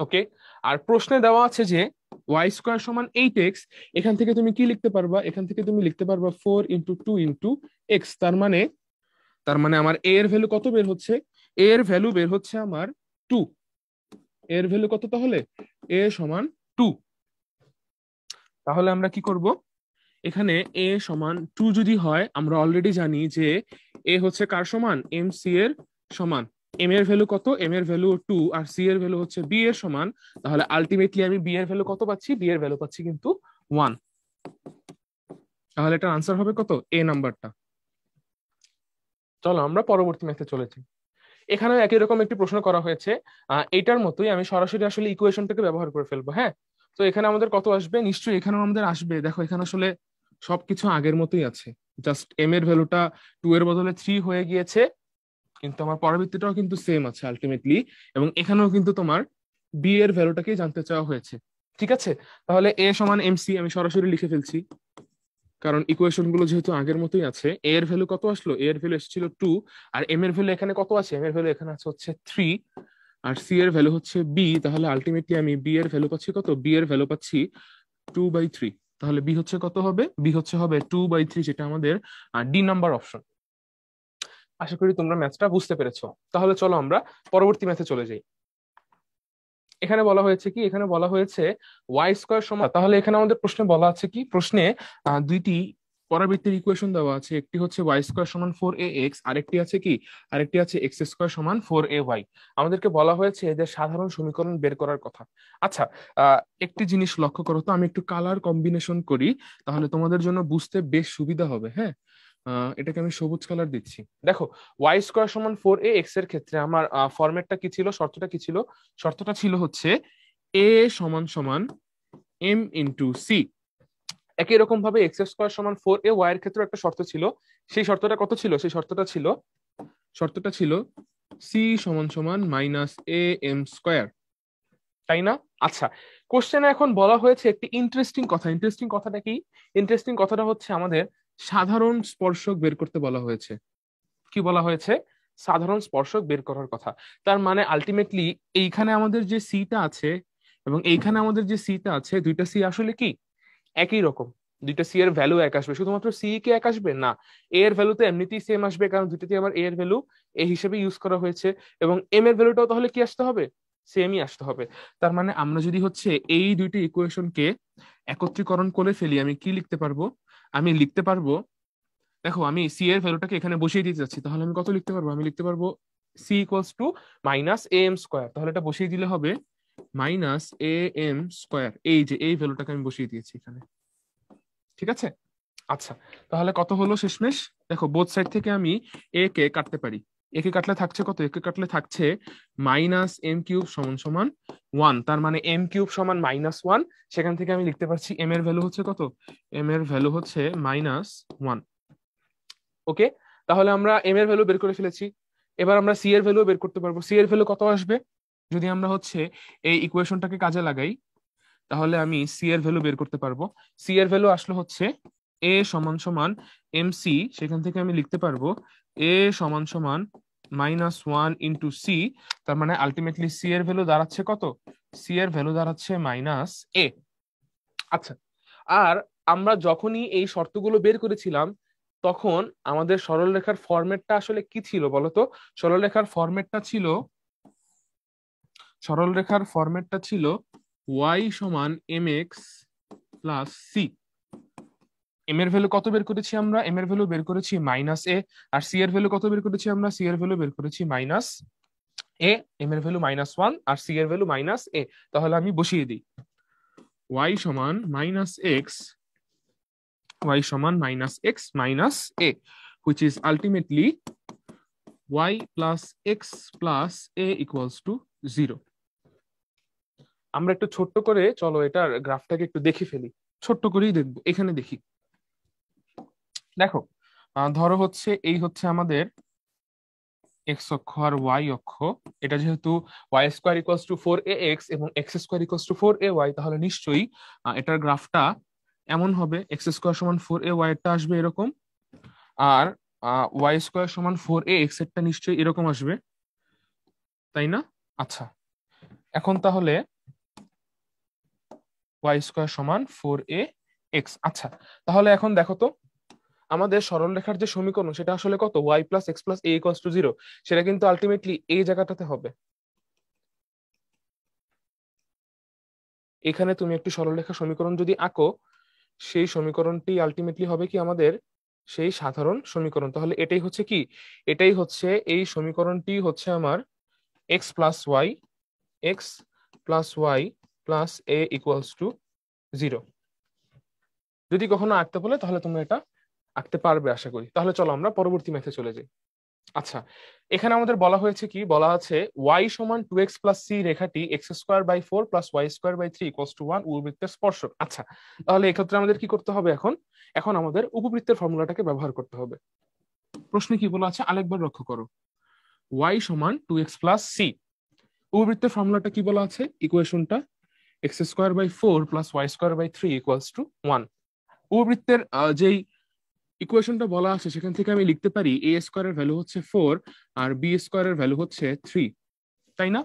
ওকে, আর প্রশ্নে দেওয়া আছে যে ওয়াই স্কোয়ার সমান 8x। এখান থেকে তুমি কি লিখতে পারবা? এখান থেকে তুমি লিখতে পারবা 4 ইন্টু 2 ইন্টু এক্স। তার মানে আমার এ এর ভ্যালু কত বের হচ্ছে? এ এর ভ্যালু বের হচ্ছে আমার 2। এর ভ্যালু কত তাহলে? এ সমান 2। তাহলে আমরা কি করব, এখানে এ সমান 2 যদি হয়, আমরা অলরেডি জানি যে এ হচ্ছে কার সমান? এম সি এর সমান। এম এর ভ্যালু কত? এম এর ভ্যালু 2, আর সি এর ভ্যালু হচ্ছে বি এর সমান। তাহলে আলটিমেটলি আমি বি এর ভ্যালু কত পাচ্ছি? বি এর ভ্যালু পাচ্ছি কিন্তু 1। তাহলে এটার আনসার হবে কত? এ নাম্বারটা। চলো আমরা পরবর্তী ম্যাথে চলেছি। এখানেও একই রকম একটি প্রশ্ন করা হয়েছে। এটার মতোই আমি সরাসরি আসলে ইকুয়েশনটাকে ব্যবহার করে ফেলবো। হ্যাঁ, তো এখানে আমাদের কত আসবে? নিশ্চয়ই এখানেও আমাদের আসবে, দেখো এখানে আসলে সবকিছু আগের মতোই আছে, জাস্ট এম এর ভ্যালুটা 2 এর বদলে 3 হয়ে গিয়েছে, কিন্তু আমার পরবর্তীটাও কিন্তু সেম আছে আলটিমেটলি। এবং এখানেও কিন্তু তোমার বি এর ভ্যালুটাকেই জানতে চাওয়া হয়েছে। ঠিক আছে, তাহলে এ সমান এম সি আমি সরাসরি লিখে ফেলছি, কারণ ইকুয়েশন গুলো যেহেতু আগের মতোই আছে। এ এর ভ্যালু কত আসলো? এ এর ভ্যালু এসেছিল 2, আর এম এর ভ্যালু এখানে কত আছে? এম এর ভ্যালু এখানে আছে হচ্ছে 3, আর সি এর ভ্যালু হচ্ছে বি। তাহলে আলটিমেটলি আমি বি এর ভ্যালু পাচ্ছি কত? বি এর ভ্যালু পাচ্ছি 2/3। তাহলে বি হচ্ছে কত হবে? বি হচ্ছে হবে 2/3, যেটা আমাদের ডি নাম্বার অপশন। আশা করি তোমরা ম্যাথটা বুঝতে পেরেছো। তাহলে চলো আমরা পরবর্তী ম্যাথে চলে যাই। এখানে বলা হয়েছে কি, এখানে বলা হয়েছে ওয়াই স্কোয়ার সমান, তাহলে এখানে আমাদের প্রশ্নে বলা আছে কি, প্রশ্নে দুইটি পরাবৃত্তের ইকুয়েশন দেওয়া আছে। একটি হচ্ছে ওয়াই স্কোয়ার সমান 4ax, আরেকটি আছে কি, আরেকটি আছে এক্স স্কোয়ার সমান 4ay। আমাদেরকে বলা হয়েছে এদের সাধারণ সমীকরণ বের করার কথা। আচ্ছা, একটি জিনিস লক্ষ্য করো তো, আমি একটু কালার কম্বিনেশন করি, তাহলে তোমাদের জন্য বুঝতে বেশ সুবিধা হবে। হ্যাঁ, এটাকে আমি সবুজ কালার দিচ্ছি। দেখো, ওয়াই স্কোয়ার সমান 4ax এর ক্ষেত্রে আমার ফরম্যাটটা কি ছিল, শর্তটা কি ছিল? শর্তটা ছিল হচ্ছে এ সমান সমান এম ইন্টু সি। একই রকম ভাবে এক্স স্কোয়ার সমান 4ay এর ক্ষেত্রে একটা শর্ত ছিল। সেই শর্তটা কত ছিল? সেই শর্তটা ছিল সি সমান সমান মাইনাস এ এম স্কোয়ার, তাই না? আচ্ছা, কোশ্চেনে এখন বলা হয়েছে একটি ইন্টারেস্টিং কথা। ইন্টারেস্টিং কথাটা কি? ইন্টারেস্টিং কথাটা হচ্ছে আমাদের সাধারণ স্পর্শক বের করতে বলা হয়েছে। কি বলা হয়েছে? সাধারণ স্পর্শক বের করার কথা। তার মানে আলটিমেটলি এইখানে আমাদের যে সিটা আছে এবং এইখানে আমাদের যে সিটা আছে, দুইটা সি আসলে কি একই রকম। দুইটা সি এর ভ্যালু এক আসবে, শুধুমাত্র সি কে এক আসবে না, এ এর ভ্যালু তো এমনিতেই সেম আসবে, কারণ দুইটাতে আমার এ এর ভ্যালু এ হিসেবে ইউজ করা হয়েছে, এবং এম এর ভ্যালুটাও তাহলে কি আসতে হবে? সেমই আসতে হবে। তার মানে আমরা যদি হচ্ছে এই দুইটি ইকুয়েশনকে একত্রীকরণ করে ফেলি, আমি কি লিখতে পারবো? আমি লিখতে পারবো, দেখো আমি সি এর ভ্যালুটাকে এখানে বসিয়ে দিতে যাচ্ছি, তাহলে আমি কত লিখতে পারবো? আমি লিখতে পারবো c equals to minus a m square, তাহলে এটা বসিয়ে দিলে হবে মাইনাস এ এম স্কোয়ার। এই যে এই ভ্যালুটাকে আমি বসিয়ে দিয়েছি এখানে, ঠিক আছে? আচ্ছা, তাহলে কত হলো শেষমেশ? দেখো বোথ সাইড থেকে আমি এ কে কাটতে পারি। এ কে কাটলে থাকছে কত? এ কে কাটলে থাকছে মাইনাস এম কিউব সমান সমান ওয়ান। তার মানে এম কিউব সমান মাইনাস ওয়ান। সেখান থেকে আমি লিখতে পারছি এম এর ভ্যালু হচ্ছে কত? এম এর ভ্যালু হচ্ছে মাইনাস ওয়ান। ওকে, তাহলে আমরা এম এর ভ্যালু বের করে ফেলেছি। এবার আমরা সি এর ভ্যালু বের করতে পারবো। সি এর ভ্যালু কত আসবে? যদি আমরা হচ্ছে এই ইকুয়েশনটাকে কাজে লাগাই, তাহলে আমি সি এর ভ্যালু বের করতে পারবো। সি এর ভ্যালু আসলে হচ্ছে এ সমান সমান এম সি, সেখান থেকে আমি লিখতে পারবো এ সমান সমান মাইনাস ওয়ান ইন্টু সি। তার মানে আলটিমেটলি সি এর ভ্যালু দাঁড়াচ্ছে কত? সি এর ভ্যালু দাঁড়াচ্ছে মাইনাস এ। আচ্ছা, আর আমরা যখনই এই শর্তগুলো বের করেছিলাম, তখন আমাদের সরলরেখার ফরম্যাটটা আসলে কি ছিল বলতো? সরলরেখার ফরম্যাটটা ছিল, সরলরেখার ফরম্যাটটা ছিল ওয়াই সমান m x plus c. M এর ভ্যালু কত বের করেছি আমরা? এম এর ভ্যালু বের করেছি মাইনাস এ। আর সি এর ভ্যালু কত বের করেছি আমরা? সি এর ভ্যালু বের করেছি মাইনাস এ। এম এর ভ্যালু মাইনাস ওয়ান আর সি এর ভ্যালু মাইনাস এ। তাহলে আমি বসিয়ে দিই ওয়াই সমান মাইনাস এক্স, ওয়াই সমান minus x minus a, which is ultimately y plus x plus a equals to zero. আমরা একটু ছোট্ট করে চলো এটার গ্রাফটাকে একটু দেখে ফেলি। ছোট্ট করেই দেখবো, এখানে দেখি। দেখো, ধরো হচ্ছে এই হচ্ছে আমাদের এক্স অক্ষ আর ওয়াই অক্ষ। এটা যেহেতু Y square equals to four A X এবং X square equals to four A Y, তাহলে নিশ্চয়ই এটার গ্রাফটা এমন হবে, এক্স স্কোয়ার সমান ফোর এ ওয়াই এরটা আসবে এরকম, আর ওয়াই স্কোয়ার সমান ফোর এ এক্স এরটা নিশ্চয়ই এরকম আসবে, তাই না? আচ্ছা, এখন তাহলে ওয়াই স্কোয়ার সমান ফোর এ এক্স। আচ্ছা, তাহলে এখন দেখো তো, আমাদের সরলরেখার যে সমীকরণ সেটা আসলে কত? Y plus x plus a equals to zero. সেটা কিন্তু আলটিমেটলি এই জায়গাটাতে হবে। এখানে তুমি একটি সরলরেখা সমীকরণ যদি আঁকো, সেই সমীকরণটি আলটিমেটলি হবে কি আমাদের সেই সাধারণ সমীকরণ। তাহলে এটাই হচ্ছে কি? এটাই হচ্ছে এই সমীকরণটি হচ্ছে আমার x plus y, x plus y plus a equals to zero. যদি কখনো আঁকতে বলে তাহলে তোমরা এটা আঁকতে পারবে আশা করি। তাহলে চলো আমরা পরবর্তী ম্যাথে চলে যাই। আচ্ছা, এখানে আমাদের বলা হয়েছে কি? বলা আছে ওয়াই সমান টু এক্স প্লাস সি রেখাটি X square by four plus Y square by three equals to one উপবৃত্তের স্পর্শক। আচ্ছা, তাহলে এক্ষেত্রে আমাদের কি করতে হবে? এখন এখন আমাদের উপবৃত্তের ফর্মুলাটাকে ব্যবহার করতে হবে। প্রশ্নে কি বলা আছে আরেকবার লক্ষ্য করো। ওয়াই সমান টু এক্স প্লাস সি, উপবৃত্তের ফর্মুলাটা কি বলা আছে? ইকুয়েশনটা X square by four plus Y square by three equals to one. উপবৃত্তের যেই ইকুয়েশনটা বলা আছে সেখান থেকে আমি লিখতে পারি এ স্কোয়ারের ভ্যালু হচ্ছে ফোর আর বি স্কোয়ারের ভ্যালু হচ্ছে থ্রি, তাই না?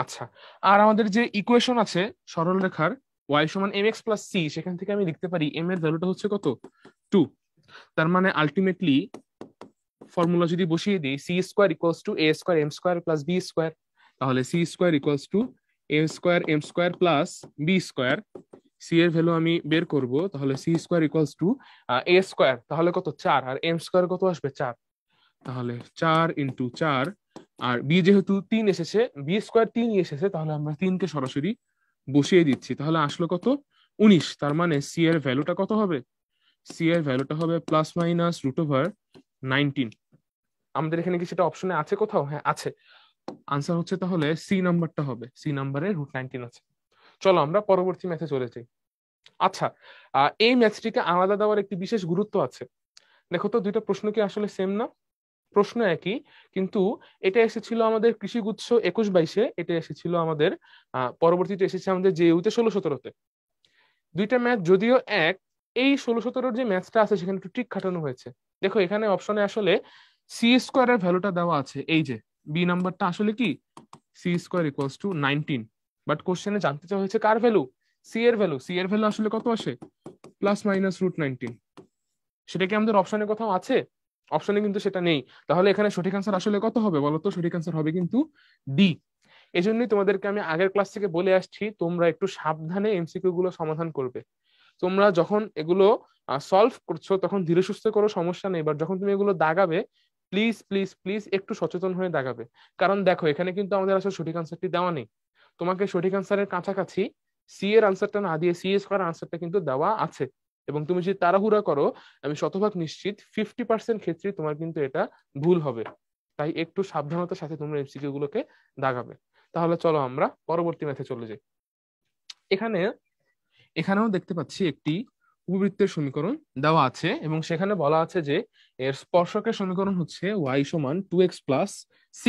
আচ্ছা, আর আমাদের যে ইকুয়েশন আছে সরলরেখার ওয়াই সমান এম এক্স প্লাস সি, সেখান থেকে আমি লিখতে পারি এম এর ভ্যালুটা হচ্ছে কত? টু। তার মানে আলটিমেটলি ফর্মুলা যদি বসিয়ে দিই, C square equals to A square M square plus B square, তাহলে C square equals to A square M square plus B square. C এর ভ্যালু আমি বের করব, তাহলে C square equals to A square, তাহলে কত? চার, আর এম স্কোয়ার কত আসবে? চার, তাহলে চার ইন্টু চার। আর বি যেহেতু তিন এসেছে, বি স্কোয়ার তিনই এসেছে, তাহলে আমরা তিনকে সরাসরি বসিয়ে দিচ্ছি। তাহলে আসলো কত? 19। তার মানে সি এর ভ্যালুটা কত হবে? সি এর ভ্যালুটা হবে প্লাস মাইনাস রুট ওভার 19। আমাদের এখানে কি সেটা অপশনে আছে কোথাও? হ্যাঁ আছে। আনসার হচ্ছে তাহলে সি নাম্বারটা হবে, সি নাম্বারে √19 আছে। চলো আমরা পরবর্তী ম্যাথে চলে যাই। আচ্ছা, এই ম্যাথটিকে আলাদা দেওয়ার একটি বিশেষ গুরুত্ব আছে। দেখো তো, দুইটা প্রশ্ন কি আসলে সেম না? প্রশ্ন একই, কিন্তু এটা এসেছিল আমাদের কৃষিগুচ্ছ 21-22-এ, এটা এসেছিল আমাদের পরবর্তীতে এসেছে আমাদের জেইউতে 16-17-তে। দুইটা ম্যাথ যদিও এক, এই 16-17-র যে ম্যাথটা আছে সেখানে একটু ট্রিক খাটানো হয়েছে। দেখো এখানে অপশনে আসলে সি স্কোয়ারের ভ্যালুটা দেওয়া আছে, এই যে বি নাম্বারটা আসলে কি c square equals to 19, but কোশ্চেনে জানতে চাওয়া হয়েছে কার ভ্যালু, সি এর ভ্যালু। সি এর ভ্যালু আসলে কত আসে, +-√19। সেটা কি আমাদের অপশনে কোথাও আছে? অপশনে কিন্তু সেটা নেই। তাহলে এখানে সঠিক আনসার আসলে কত হবে বলতো? সঠিক আনসার হবে কিন্তু ডি। এজন্যই তোমাদেরকে আমি আগের ক্লাস থেকে বলে আসছি তোমরা একটু সাবধানে এমসিকিউ গুলো সমাধান করবে। তোমরা যখন এগুলো সলভ করছো তখন ধীরে সুস্থে করো, সমস্যা নেই, বাট যখন তুমি এগুলো দাগাবে প্লিজ প্লিজ প্লিজ একটু সচেতন হয়ে দাগাবে। কারণ দেখো এখানে কিন্তু আমাদের আসলে সঠিক আনসারটি দেওয়া নেই, তোমাকে সঠিক আনসারের কাছাকাছি সি এর আনসারটা না দিয়ে সি স্কোয়ার আনসারটা কিন্তু দেওয়া আছে। এবং তুমি যদি তাড়াহুড়া করো আমি শতভাগ নিশ্চিত 50% ক্ষেত্রে তোমার কিন্তু এটা ভুল হবে। তাই একটু সাবধানতার সাথে তোমরা এমসিকিউ গুলোকে দাগাবে। তাহলে চলো আমরা পরবর্তী ম্যাথে চলে যাই। এখানে এখানেও দেখতে পাচ্ছি একটি উপবৃত্তের সমীকরণ দেওয়া আছে এবং সেখানে বলা আছে যে এর স্পর্শকের সমীকরণ হচ্ছে y = 2x + c।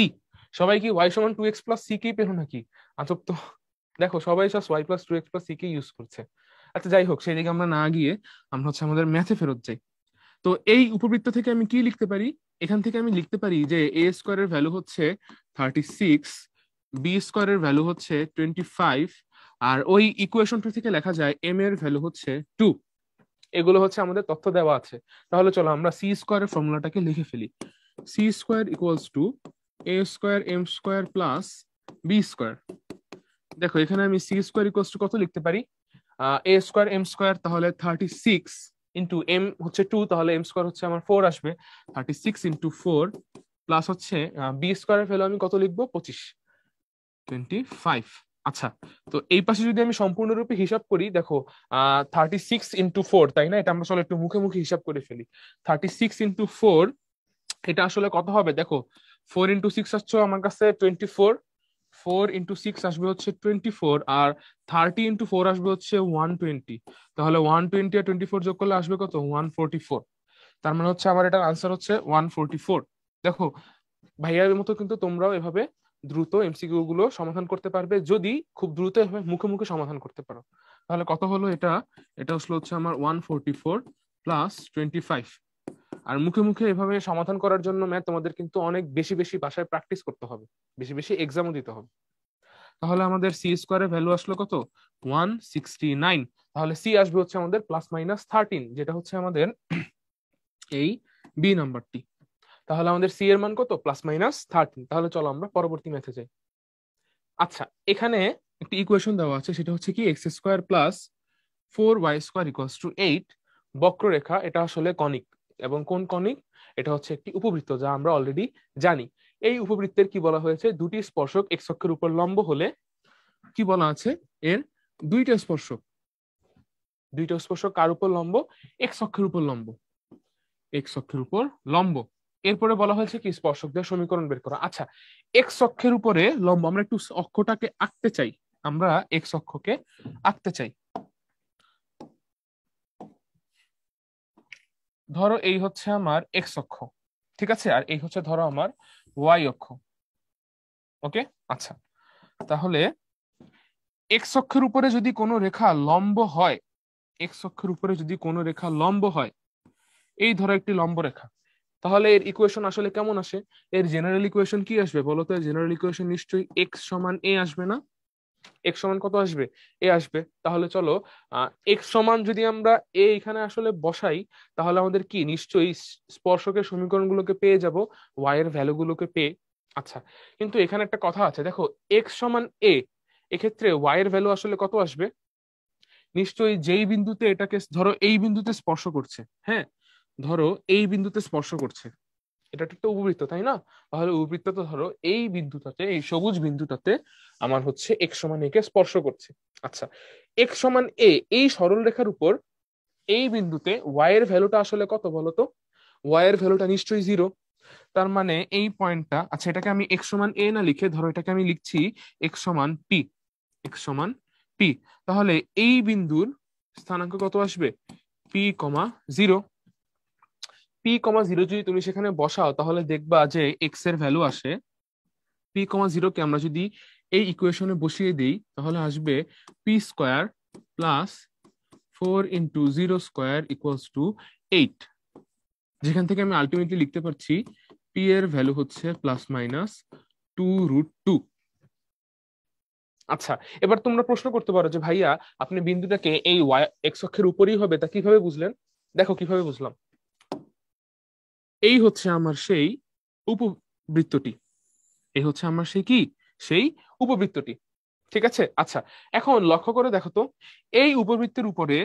সবাই কি y = 2x + c কেই পেলো নাকি? আজব তো। দেখো সবাই সব y + 2x + c কে ইউজ করছে। আচ্ছা যাই হোক, সেই দিকে আমরা না গিয়ে আমরা হচ্ছে আমাদের ম্যাথে ফেরত যাই। তো এই উপবৃত্ত থেকে আমি কি লিখতে পারি? এখান থেকে আমি লিখতে পারি যে a স্কোয়ারের ভ্যালু হচ্ছে 36, বি স্কোয়ারের ভ্যালু হচ্ছে 25, আর ওই ইকুয়েশনটা থেকে লেখা যায় এম এর ভ্যালু হচ্ছে 2। এগুলো হচ্ছে আমাদের তথ্য দেওয়া আছে। তাহলে চলো আমরা সি স্কোয়ারের ফর্মুলাটাকে লিখে ফেলি। C square equals to A square M square plus B square. দেখো এখানে আমি সি স্কোয়ার ইকুয়ালস টু কত লিখতে পারি, এ স্কোয়ার এম স্কোয়ার, তাহলে 36 ইন্টু এম হচ্ছে 2, তাহলে এম স্কোয়ার হচ্ছে আমার 4 আসবে, 36 ইন্টু 4 প্লাস হচ্ছে বি স্কোয়ারের ভ্যালু আমি কত লিখবো, 25, 25। আচ্ছা, তো এই পাশে যদি আমি সম্পূর্ণরূপে হিসাব করি, দেখো 36 ইন্টু 4, তাই না? এটা আমরা চলো একটু মুখে মুখে হিসাব করে ফেলি। 36 ইন্টু 4 এটা আসলে কত হবে দেখো, 4 ইন্টু 6 আসছে আমার কাছে 24, 4 ইন্টু 6 আসবে হচ্ছে 24, আর 30 ইন্টু 4 আসবে হচ্ছে 120। তাহলে 120 আর 24 যোগ করলে আসবে কত, 144। তার মানে হচ্ছে আমার এটার আনসার হচ্ছে 144। দেখো ভাইয়ার মতো কিন্তু তোমরাও এভাবে দ্রুত এমসিকিউ গুলো সমাধান করতে পারবে যদি খুব দ্রুত এভাবে মুখে মুখে সমাধান করতে পারো। তাহলে কত হলো এটা, এটা আসলে হচ্ছে আমার 144 প্লাস 25। আর মুখে মুখে এভাবে সমাধান করার জন্য ম্যাথ তোমাদের কিন্তু অনেক বেশি বেশি বাসায় প্র্যাকটিস করতে হবে, বেশি বেশি এক্সামও দিতে হবে। তাহলে আমাদের সি স্কোয়ারের ভ্যালু আসলো কত, 169। তাহলে সি আসবে হচ্ছে আমাদের +-13, যেটা হচ্ছে আমাদের এই বি নাম্বারটি। তাহলে আমাদের সি এর মান কত, +-13। তাহলে চলো আমরা পরবর্তী ম্যাথে যাই। আচ্ছা, এখানে একটি ইকুয়েশন দেওয়া আছে, সেটা হচ্ছে কি x² + 4y² = 8। বক্ররেখা, এটা আসলে কনিক, এবং কোন কনিক, এটা হচ্ছে একটি উপবৃত্ত যা আমরা অলরেডি জানি। এই উপবৃত্তের কি বলা হয়েছে, দুটি স্পর্শক এক্স অক্ষের উপর লম্ব হলে কি বলা আছে, এর দুইটা স্পর্শক, দুইটা স্পর্শক কার উপর লম্ব, এক্স অক্ষের উপর লম্ব, এক্স অক্ষের উপর লম্ব। এরপরে বলা হয়েছে কি স্পর্শকদের সমীকরণ বের করা। আচ্ছা, এক্স অক্ষের উপরে লম্ব, আমরা একটু অক্ষটাকে আঁকতে চাই, আমরা এক্স অক্ষকে আঁকতে চাই। ধরো এই হচ্ছে আমার এক্স অক্ষ, ঠিক আছে, আর এই হচ্ছে ধরো আমার ওয়াই অক্ষ। ওকে, আচ্ছা, তাহলে এক্স অক্ষের উপরে যদি কোনো রেখা লম্ব হয়, এক্স অক্ষের উপরে যদি কোনো রেখা লম্ব হয়, এই ধরো একটি লম্ব রেখা, তাহলে এর ইকুয়েশন আসলে কেমন আসে? এর জেনারেল ইকুয়েশন কি আসবে বলতো? জেনারেল ইকুয়েশন নিশ্চয়ই এক্স সমান এ আসবে না? এক্স সমান কত আসবে, এ আসবে। তাহলে চলো এক্স সমান যদি আমরা এ এখানে আসলে বসাই, তাহলে আমাদের কি নিশ্চয়ই স্পর্শকের সমীকরণগুলোকে পেয়ে যাব, ওয়াই এর ভ্যালু গুলোকে পেয়ে। আচ্ছা, কিন্তু এখানে একটা কথা আছে, দেখো এক্স সমান এ, এক্ষেত্রে ওয়াই এর ভ্যালু আসলে কত আসবে? নিশ্চয়ই যেই বিন্দুতে এটাকে ধরো এই বিন্দুতে স্পর্শ করছে, হ্যাঁ, ধরো এই বিন্দুতে স্পর্শ করছে, এটা তো একটা উপবৃত্ত তাই না? তাহলে উপবৃত্ত তো ধরো এই বিন্দুটাতে, এই সবুজ বিন্দুটাতে আমার হচ্ছে এক্স সমান এ কে স্পর্শ করছে। আচ্ছা, এক্স সমান এ, এই সরল রেখার উপর এই বিন্দুতে ওয়াই এর ভ্যালুটা আসলে কত বলতো? ওয়াই এর ভ্যালুটা নিশ্চয়ই 0। তার মানে এই পয়েন্টটা, আচ্ছা এটাকে আমি এক্স সমান এ না লিখে ধরো এটাকে আমি লিখছি এক্স সমান পি, এক্স সমান পি। তাহলে এই বিন্দুর স্থানাঙ্ক কত আসবে, পি কমা 0। পি কমা জিরো যদি তুমি সেখানে বসাও তাহলে দেখবা যে এক্স এর ভ্যালু আসে পি কমা জিরো কে আমরা যদি এই ইকুয়েশনে বসিয়ে দিই তাহলে আসবে পি স্কোয়ার প্লাস 4 × 0² = 8, যেখান থেকে আমি আলটিমেটলি লিখতে পারছি পি এর ভ্যালু হচ্ছে +-2√2। আচ্ছা, এবার তোমরা প্রশ্ন করতে পারো যে ভাইয়া আপনি বিন্দুটাকে এই ওয়াই এক্স অক্ষের উপরেই হবে তা কিভাবে বুঝলেন? দেখো কিভাবে বুঝলাম। এই হচ্ছে আমার সেই উপবৃত্তটি, এই হচ্ছে আমার সেই কি, সেই উপবৃত্তটি। ঠিক আছে, আচ্ছা এখন লক্ষ্য করে দেখো তো এই উপবৃত্তের উপরে,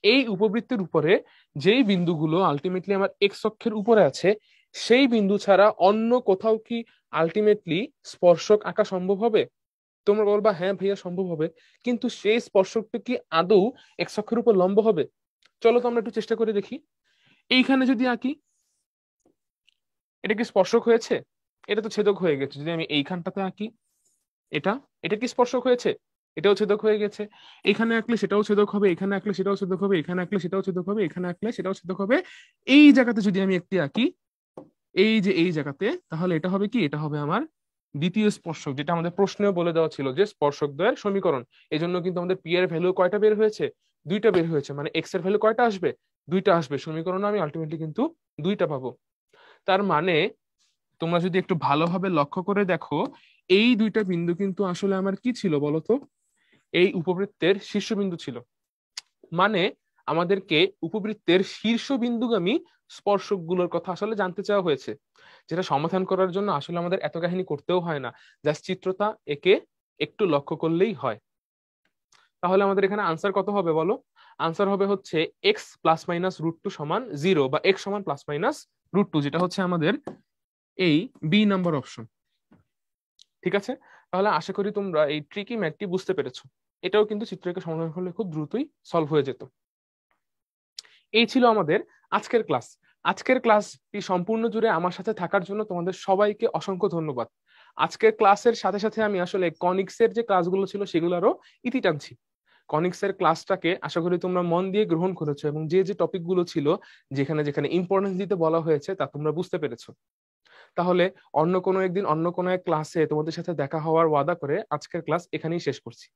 এই উপবৃত্তের উপরে যেই বিন্দুগুলো আলটিমেটলি আমার এক্স অক্ষের উপরে আছে সেই বিন্দু ছাড়া অন্য কোথাও কি আলটিমেটলি স্পর্শক আঁকা সম্ভব হবে? তোমরা বলবা হ্যাঁ ভাইয়া সম্ভব হবে, কিন্তু সেই স্পর্শকটা কি আদৌ এক্স অক্ষের উপর লম্ব হবে? চলো তো আমরা একটু চেষ্টা করে দেখি। এইখানে যদি আঁকি, এটা কি স্পর্শক হয়েছে? এটা তো ছেদক হয়ে গেছে। যদি আমি এইখানটাতে আঁকি, এটা এটা কি স্পর্শক হয়েছে? এটাও ছেদক হয়ে গেছে। এখানে আঁকলে সেটাও ছেদক হবে, এখানে আঁকলে সেটাও ছেদক হবে, এখানে আঁকলে সেটাও ছেদক হবে, এখানে আঁকলে সেটাও ছেদক হবে। এই জায়গাতে যদি আমি একটি আঁকি, এই যে এই জায়গাতে, তাহলে এটা হবে কি, এটা হবে আমার দ্বিতীয় স্পর্শক, যেটা আমাদের প্রশ্নেও বলে দেওয়া ছিল যে স্পর্শক দ্বয়ের সমীকরণ। এই জন্য কিন্তু আমাদের পি এর ভ্যালু কয়টা বের হয়েছে? দুইটা বের হয়েছে, মানে এক্স এর ভ্যালু কয়টা আসবে? দুইটা আসবে। সমীকরণ আমি আলটিমেটলি কিন্তু দুইটা পাবো। তার মানে তোমরা যদি একটু ভালোভাবে লক্ষ্য করে দেখো, এই দুইটা বিন্দু কিন্তু আসলে আমার কি ছিল বলতো? এই উপবৃত্তের শীর্ষবিন্দু ছিল। মানে আমাদেরকে উপবৃত্তের শীর্ষবিন্দুগামী স্পর্শকগুলোর কথা আসলে জানতে চাওয়া হয়েছে, যেটা সমাধান করার জন্য আসলে আমাদের এত কাহিনী করতেও হয় না, জাস্ট চিত্রতা একে একটু লক্ষ্য করলেই হয়। তাহলে আমাদের এখানে আনসার কত হবে বলো? আনসার হবে হচ্ছে এক্স +-√2 = 0, বা এক্স সমান +-√2, যেটা হচ্ছে আমাদের এই বি নাম্বার অপশন। ঠিক আছে, তাহলে আশা করি তোমরা এই ট্রিকি ম্যাথটি বুঝতে পেরেছো। এটাও কিন্তু চিত্রকে সমাধান করলে খুব দ্রুতই সলভ হয়ে যেত। এই ছিল আমাদের আজকের ক্লাস। আজকের ক্লাসটি সম্পূর্ণ জুড়ে আমার সাথে থাকার জন্য তোমাদের সবাইকে অসংখ্য ধন্যবাদ। আজকের ক্লাসের সাথে সাথে আমি আসলে কনিক্সের যে ক্লাসগুলো ছিল সেগুলোরও ইতি টানছি। কনিক্সের ক্লাসটাকে আশা করি তোমরা মন দিয়ে গ্রহণ করেছো, এবং যে যে টপিকগুলো ছিল, যেখানে যেখানে ইম্পর্টেন্স দিতে বলা হয়েছে তা তোমরা বুঝতে পেরেছো। তাহলে অন্য কোনো একদিন অন্য কোনো এক ক্লাসে তোমাদের সাথে দেখা হওয়ার ওয়াদা করে আজকের ক্লাস এখানেই শেষ করছি।